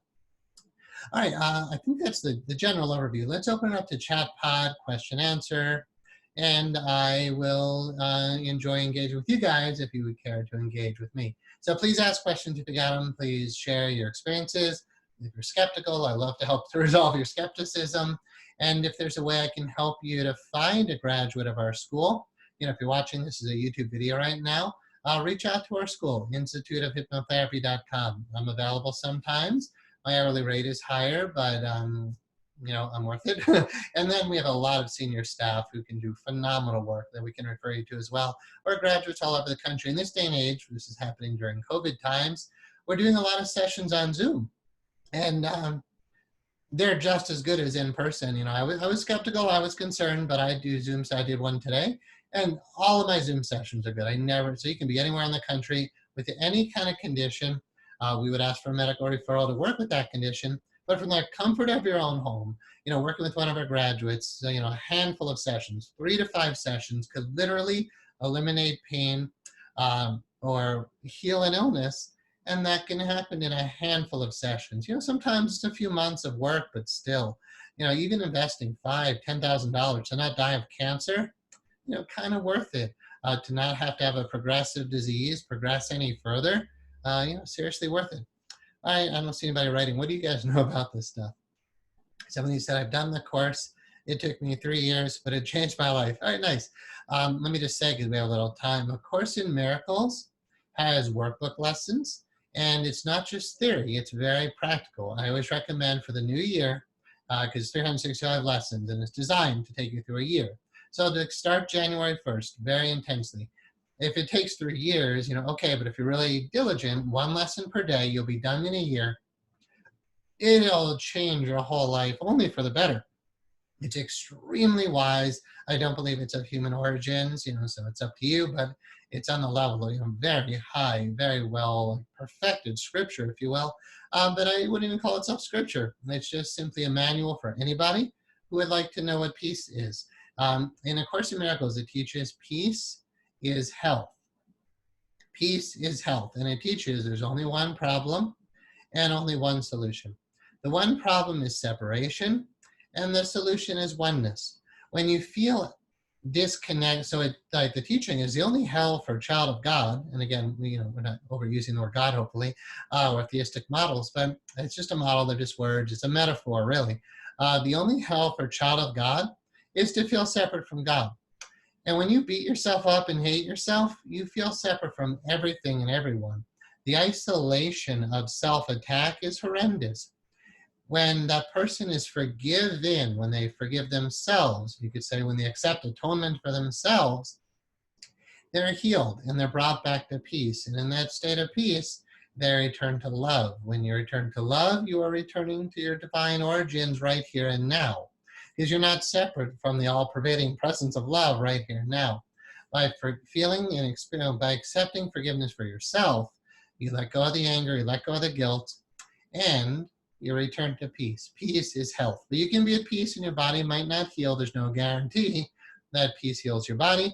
Speaker 1: All right, I think that's the general overview. Let's open it up to chat pod, question answer, and I will enjoy engaging with you guys if you would care to engage with me. So please ask questions if you got them. Please share your experiences. If you're skeptical, I love to help to resolve your skepticism. And if there's a way I can help you to find a graduate of our school, if you're watching this as a YouTube video right now, reach out to our school, instituteofhypnotherapy.com. I'm available sometimes. My hourly rate is higher, but I'm worth it. And then we have a lot of senior staff who can do phenomenal work that we can refer you to as well, or graduates all over the country. In this day and age, this is happening during COVID times, we're doing a lot of sessions on Zoom. And they're just as good as in person. I was skeptical, I was concerned, but I do Zoom, so I did one today. And all of my Zoom sessions are good. So you can be anywhere in the country with any kind of condition. We would ask for a medical referral to work with that condition, but from the comfort of your own home, working with one of our graduates, a handful of sessions, 3 to 5 sessions could literally eliminate pain or heal an illness. And that can happen in a handful of sessions. Sometimes it's a few months of work, but still, even investing $5,000, $10,000 to not die of cancer, kind of worth it. To not have to have a progressive disease progress any further, seriously worth it. I don't see anybody writing. What do you guys know about this stuff? Somebody said, I've done the course. It took me 3 years, but it changed my life. All right, nice. Let me just say, because we have a little time, A Course in Miracles has workbook lessons. And it's not just theory, it's very practical. I always recommend for the new year, because it's 365 lessons and it's designed to take you through a year. So to start January 1st, very intensely. If it takes 3 years, okay, but if you're really diligent, 1 lesson per day, you'll be done in a year. It'll change your whole life, only for the better. It's extremely wise. I don't believe it's of human origins, so it's up to you, but it's on the level of very high, very well perfected scripture, if you will. But I wouldn't even call itself scripture. It's just simply a manual for anybody who would like to know what peace is. In A Course in Miracles, it teaches peace is health. Peace is health. And it teaches there's only one problem and only one solution. The one problem is separation, and the solution is oneness. When you feel disconnect, so the teaching is the only hell for a child of God, and again, we're not overusing the word God, hopefully, or theistic models, but it's just a model, they're just words, it's a metaphor, really. The only hell for a child of God is to feel separate from God. And when you beat yourself up and hate yourself, you feel separate from everything and everyone. The isolation of self-attack is horrendous. When that person is forgiven, when they forgive themselves, you could say when they accept atonement for themselves, they're healed and they're brought back to peace. And in that state of peace, they return to love. When you return to love, you are returning to your divine origins right here and now. Because you're not separate from the all-pervading presence of love right here and now. By feeling and experience, by accepting forgiveness for yourself, you let go of the anger, you let go of the guilt, and you return to peace. Peace is health. But you can be at peace and your body might not heal. There's no guarantee that peace heals your body.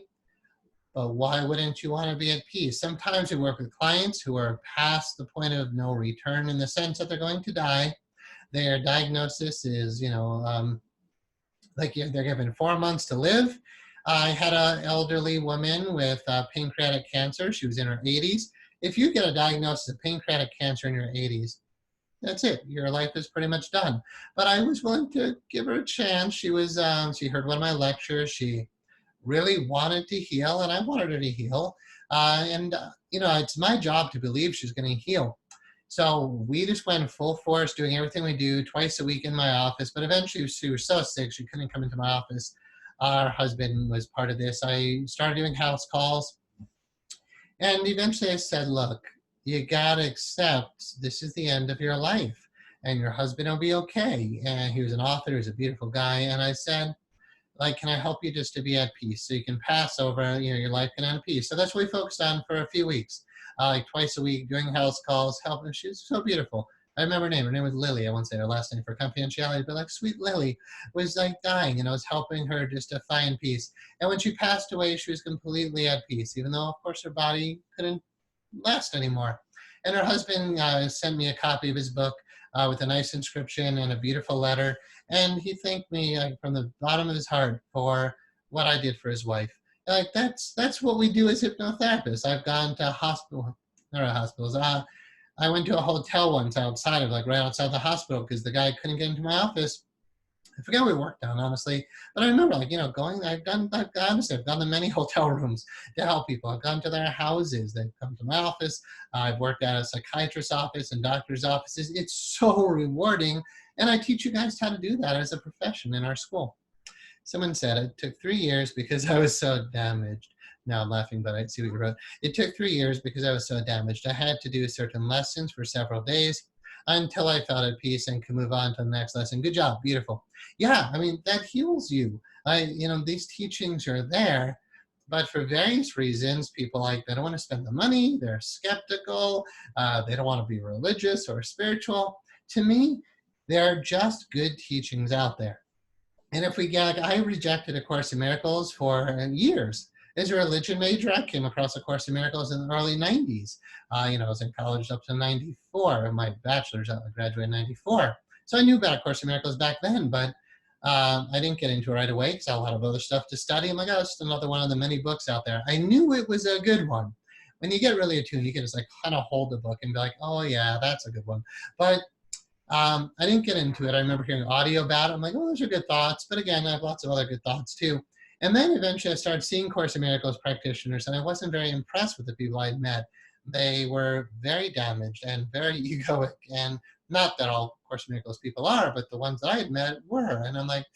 Speaker 1: But why wouldn't you want to be at peace? Sometimes we work with clients who are past the point of no return in the sense that they're going to die. Their diagnosis is, like they're given 4 months to live. I had an elderly woman with pancreatic cancer. She was in her 80s. If you get a diagnosis of pancreatic cancer in your 80s, that's it. Your life is pretty much done. But I was willing to give her a chance. She heard one of my lectures. She really wanted to heal, and I wanted her to heal. It's my job to believe she's going to heal. So we just went full force doing everything we do twice a week in my office. But eventually she was so sick she couldn't come into my office. Our husband was part of this. I started doing house calls. And eventually I said, look, you got to accept this is the end of your life. And your husband will be okay. And he was an author. He was a beautiful guy. And I said, like, can I help you just to be at peace so you can pass over, your life can have peace. So that's what we focused on for a few weeks, like twice a week, doing house calls, helping. She was so beautiful. I remember her name. Her name was Lily. I won't say her last name for confidentiality, but like sweet Lily was like dying, and I was helping her just to find peace. And when she passed away, she was completely at peace, even though, of course, her body couldn't last anymore. And her husband sent me a copy of his book with a nice inscription and a beautiful letter. And he thanked me from the bottom of his heart for what I did for his wife. Like that's what we do as hypnotherapists. I've gone to hospitals. I went to a hotel once outside right outside the hospital because the guy couldn't get into my office. I forget what we worked on, honestly, but I remember, I've gone to many hotel rooms to help people. I've gone to their houses. They've come to my office. I've worked at a psychiatrist's office and doctor's offices. It's so rewarding, and I teach you guys how to do that as a profession in our school. Someone said it took 3 years because I was so damaged. Now I'm laughing, but I see what you wrote. It took 3 years because I was so damaged. I had to do certain lessons for several days until I felt at peace and could move on to the next lesson. Good job, beautiful. Yeah, I mean, that heals you. These teachings are there, but for various reasons, people they don't want to spend the money, they're skeptical, they don't want to be religious or spiritual. To me, they're just good teachings out there. And I rejected A Course in Miracles for years. As a religion major, I came across A Course in Miracles in the early 90s. I was in college up to 94. My bachelor's, I graduated in 94. So I knew about A Course in Miracles back then, but I didn't get into it right away because I had a lot of other stuff to study. I'm like, oh, it's another one of the many books out there. I knew it was a good one. When you get really attuned, you can just kind of hold the book and be like, oh yeah, that's a good one. But I didn't get into it. I remember hearing audio about it. I'm like, oh, those are good thoughts. But again, I have lots of other good thoughts too. And then eventually I started seeing Course in Miracles practitioners, and I wasn't very impressed with the people I'd met. They were very damaged and very egoic, and not that all Course in Miracles people are, but the ones that I had met were. And I'm like,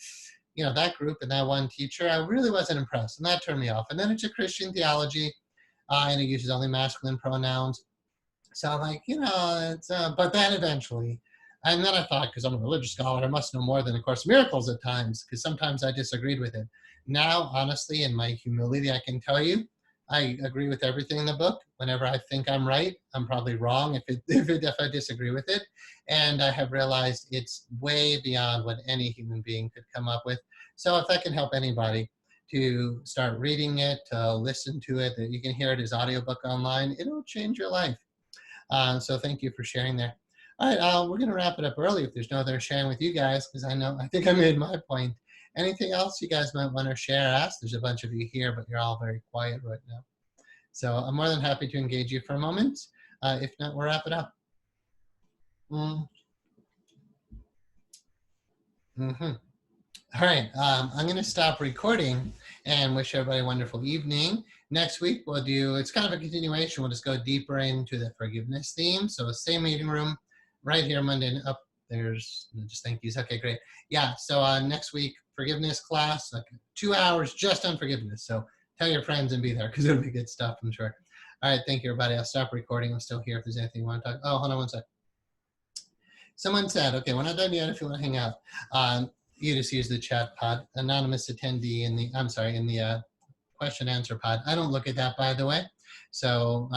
Speaker 1: that group and that one teacher, I really wasn't impressed, and that turned me off. And then it's a Christian theology, and it uses only masculine pronouns. So I'm like, but then eventually, and then I thought, because I'm a religious scholar, I must know more than A Course in Miracles at times, because sometimes I disagreed with it. Now, honestly, in my humility, I can tell you, I agree with everything in the book. Whenever I think I'm right, I'm probably wrong if I disagree with it. And I have realized it's way beyond what any human being could come up with. So if that can help anybody to start reading it, to listen to it, that you can hear it as audiobook online, it'll change your life. So thank you for sharing there. All right, we're going to wrap it up early if there's no other sharing with you guys, because I think I made my point. Anything else you guys might want to share, ask? There's a bunch of you here, but you're all very quiet right now. So I'm more than happy to engage you for a moment. If not, we'll wrap it up. All right, I'm going to stop recording and wish everybody a wonderful evening. Next week, it's kind of a continuation. We'll just go deeper into the forgiveness theme. So same meeting room right here Monday. There's just thank yous. Okay, great. Yeah, so next week, forgiveness class, 2 hours just on forgiveness. So tell your friends and be there because it'll be good stuff, I'm sure. All right, thank you, everybody. I'll stop recording. I'm still here if there's anything you want to talk. Oh, hold on one sec. Someone said, okay, we're not done yet if you want to hang out. You just use the chat pod. Anonymous attendee in the question answer pod. I don't look at that, by the way. So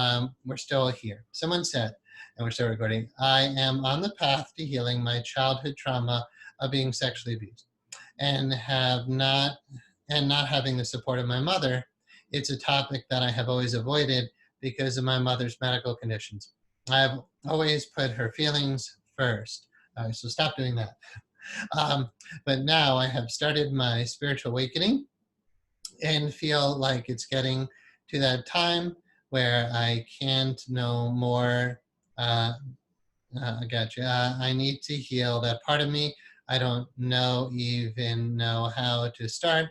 Speaker 1: we're still here. Someone said, and we're still recording, I am on the path to healing my childhood trauma of being sexually abused and not having the support of my mother. It's a topic that I have always avoided because of my mother's medical conditions. I have always put her feelings first. So stop doing that. But now I have started my spiritual awakening and feel like it's getting to that time where I can't know more. Uh, I got you. I need to heal that part of me. I don't even know how to start.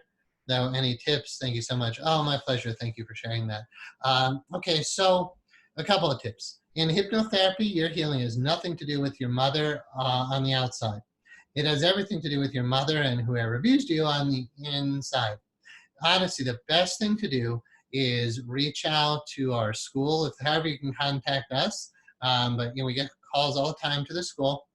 Speaker 1: Though, any tips? Thank you so much. Oh, my pleasure. Thank you for sharing that. Okay, so a couple of tips. In hypnotherapy, your healing has nothing to do with your mother on the outside. It has everything to do with your mother and whoever abused you on the inside. Honestly, the best thing to do is reach out to our school, if however you can contact us. But we get calls all the time to the school,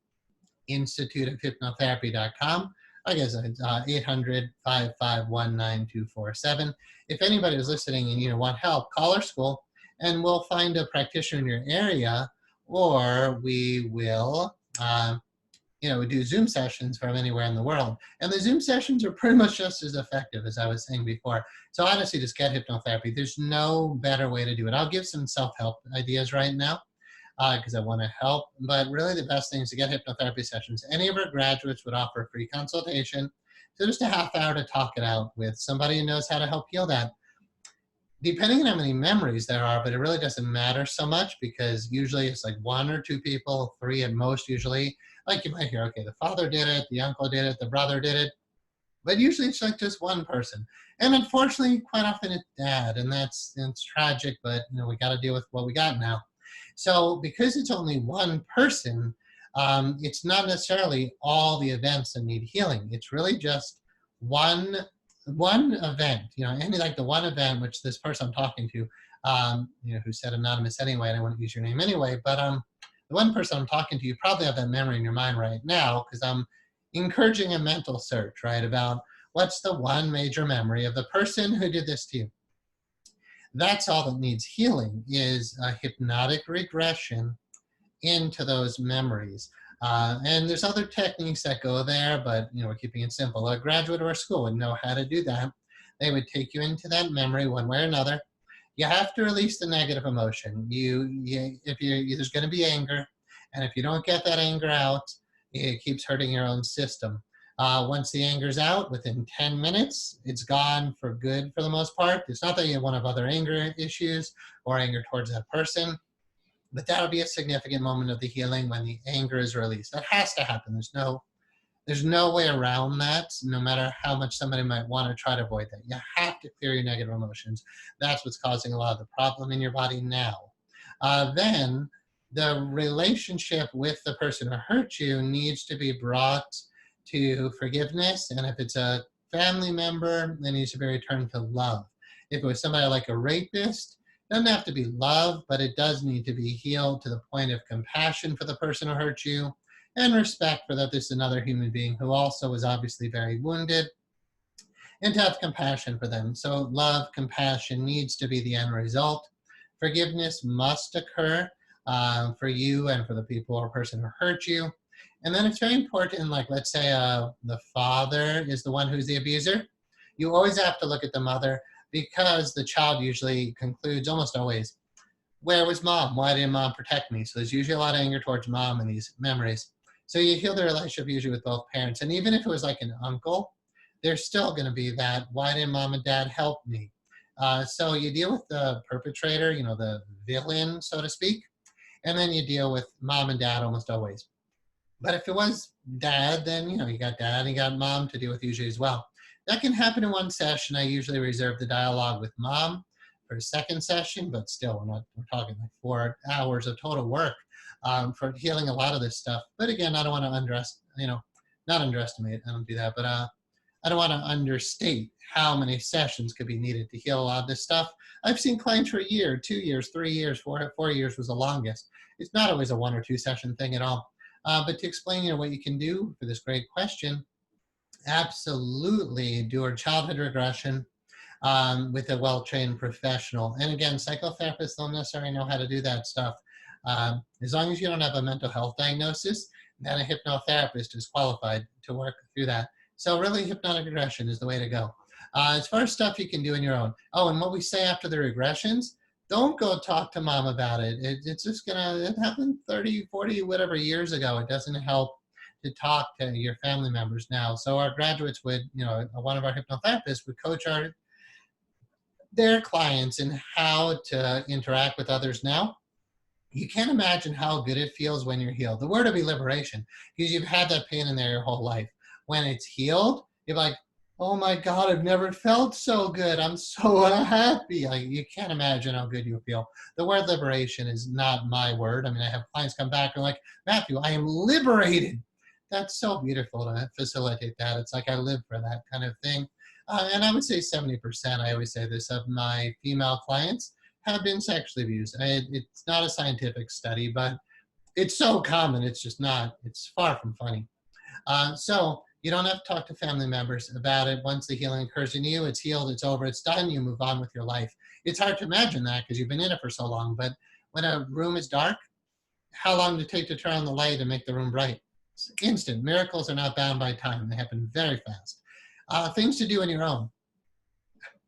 Speaker 1: instituteofhypnotherapy.com. I guess it's 800-551-9247. If anybody is listening and want help, call our school and we'll find a practitioner in your area, or we will we do Zoom sessions from anywhere in the world. And the Zoom sessions are pretty much just as effective as I was saying before. So honestly, just get hypnotherapy. There's no better way to do it. I'll give some self-help ideas right now because I want to help. But really the best thing is to get hypnotherapy sessions. Any of our graduates would offer a free consultation. So just a half hour to talk it out with somebody who knows how to help heal that. Depending on how many memories there are, but it really doesn't matter so much because usually it's like one or two people, three at most usually. Like you might hear, okay, the father did it, the uncle did it, the brother did it, but usually it's like just one person. And unfortunately, quite often it's dad, and it's tragic, but we got to deal with what we got now. So because it's only one person, it's not necessarily all the events that need healing. It's really just one event, any like the one event which this person I'm talking to, who said anonymous anyway, and I wouldn't use your name anyway, but the one person I'm talking to, you probably have that memory in your mind right now because I'm encouraging a mental search, right, about what's the one major memory of the person who did this to you. That's all that needs healing is a hypnotic regression into those memories. And there's other techniques that go there, but we're keeping it simple. A graduate or a school would know how to do that. They would take you into that memory one way or another. You have to release the negative emotion. There's going to be anger, and if you don't get that anger out, it keeps hurting your own system. Once the anger's out, within 10 minutes, it's gone for good for the most part. It's not that you have other anger issues or anger towards that person, but that'll be a significant moment of the healing when the anger is released. That has to happen. There's no way around that, no matter how much somebody might want to try to avoid that. You have to clear your negative emotions. That's what's causing a lot of the problem in your body now. Then the relationship with the person who hurt you needs to be brought to forgiveness. And if it's a family member, it needs to be returned to love. If it was somebody like a rapist, it doesn't have to be love, but it does need to be healed to the point of compassion for the person who hurt you and respect for that this is another human being who also was obviously very wounded, and to have compassion for them. So love, compassion needs to be the end result. Forgiveness must occur for you and for the people or person who hurt you. And then it's very important, like let's say the father is the one who's the abuser. You always have to look at the mother because the child usually concludes, almost always, where was mom? Why didn't mom protect me? So there's usually a lot of anger towards mom in these memories. So you heal the relationship usually with both parents. And even if it was like an uncle, there's still going to be that, why didn't mom and dad help me? So you deal with the perpetrator, the villain, so to speak, and then you deal with mom and dad almost always. But if it was dad, then, you got dad and you got mom to deal with usually as well. That can happen in one session. I usually reserve the dialogue with mom for a second session, but still, we're talking like 4 hours of total work for healing a lot of this stuff. But again, I don't want to not underestimate, I don't do that, but I don't want to understate how many sessions could be needed to heal a lot of this stuff. I've seen clients for a year, 2 years, 3 years, 4 years was the longest. It's not always a 1 or 2 session thing at all. But to explain what you can do for this great question, absolutely do a childhood regression with a well-trained professional. And again, psychotherapists don't necessarily know how to do that stuff. As long as you don't have a mental health diagnosis, then a hypnotherapist is qualified to work through that. So really, hypnotic regression is the way to go. As far as stuff you can do on your own. Oh, and what we say after the regressions, don't go talk to mom about it. It's just it happened 30, 40, whatever years ago. It doesn't help to talk to your family members now. So our graduates would, one of our hypnotherapists would coach their clients in how to interact with others now. You can't imagine how good it feels when you're healed. The word would be liberation, because you've had that pain in there your whole life. When it's healed, you're like, oh my God, I've never felt so good. I'm so happy. Like, you can't imagine how good you feel. The word liberation is not my word. I mean, I have clients come back and like, Matthew, I am liberated. That's so beautiful to facilitate that. It's like I live for that kind of thing. And I would say 70%, I always say this, of my female clients have been sexually abused. It's not a scientific study, but it's so common. It's just not, it's far from funny. So you don't have to talk to family members about it. Once the healing occurs in you, it's healed, it's over, it's done, you move on with your life. It's hard to imagine that because you've been in it for so long, but when a room is dark, how long does it take to turn on the light and make the room bright? It's instant. Miracles are not bound by time. They happen very fast. Things to do on your own.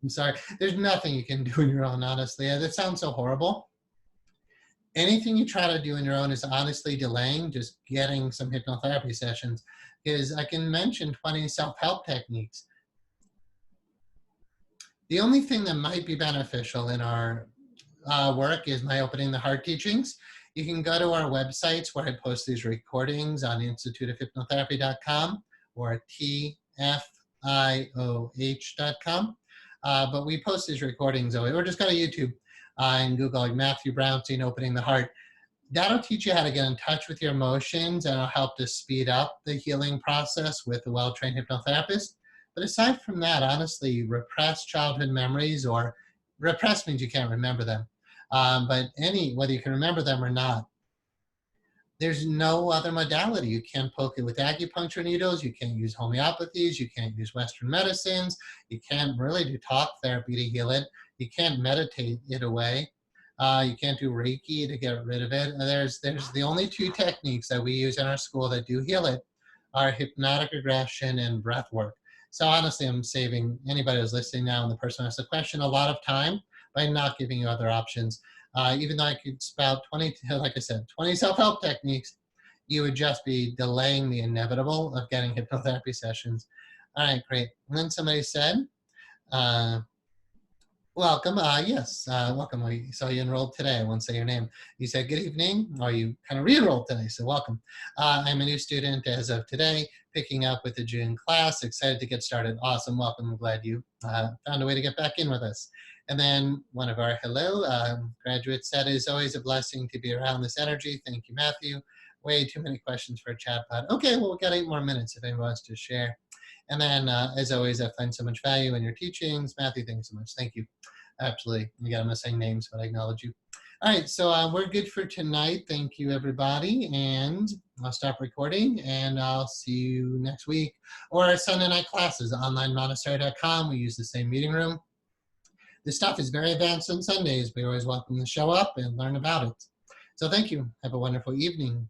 Speaker 1: I'm sorry, there's nothing you can do on your own, honestly. That sounds so horrible. Anything you try to do on your own is honestly delaying just getting some hypnotherapy sessions, because I can mention 20 self-help techniques. The only thing that might be beneficial in our work is my Opening the Heart teachings. You can go to our websites where I post these recordings on instituteofhypnotherapy.com or tfioh.com. But we post these recordings, or just go to YouTube and Google like Matthew Browntein Opening the Heart. That'll teach you how to get in touch with your emotions, and it'll help to speed up the healing process with a well-trained hypnotherapist. But aside from that, honestly, repressed childhood memories, or repressed means you can't remember them, but whether you can remember them or not, there's no other modality. You can't poke it with acupuncture needles. You can't use homeopathies. You can't use Western medicines. You can't really do talk therapy to heal it. You can't meditate it away. You can't do Reiki to get rid of it. There's the only two techniques that we use in our school that do heal it are hypnotic regression and breath work. So honestly, I'm saving anybody who's listening now and the person who asks the question a lot of time by not giving you other options. Even though I could spout 20, like I said, 20 self-help techniques, you would just be delaying the inevitable of getting hypnotherapy sessions. All right, great. And then somebody said, welcome. Yes, welcome. I saw you enrolled today. I won't say your name. You said, good evening, or you kind of re-enrolled today, so welcome. I'm a new student as of today, picking up with the June class. Excited to get started. Awesome, welcome. I'm glad you found a way to get back in with us. And then one of our graduates said, it's always a blessing to be around this energy. Thank you, Matthew. Way too many questions for a chat pod. Okay, well, we've got 8 more minutes if anyone wants to share. And then, as always, I find so much value in your teachings. Matthew, thank you so much. Thank you. Absolutely. Again, I'm not saying names, but I acknowledge you. All right, so we're good for tonight. Thank you, everybody. And I'll stop recording, and I'll see you next week. Or our Sunday night classes, onlinemonastery.com. We use the same meeting room. This stuff is very advanced on Sundays, but you're always welcome to show up and learn about it. So thank you. Have a wonderful evening.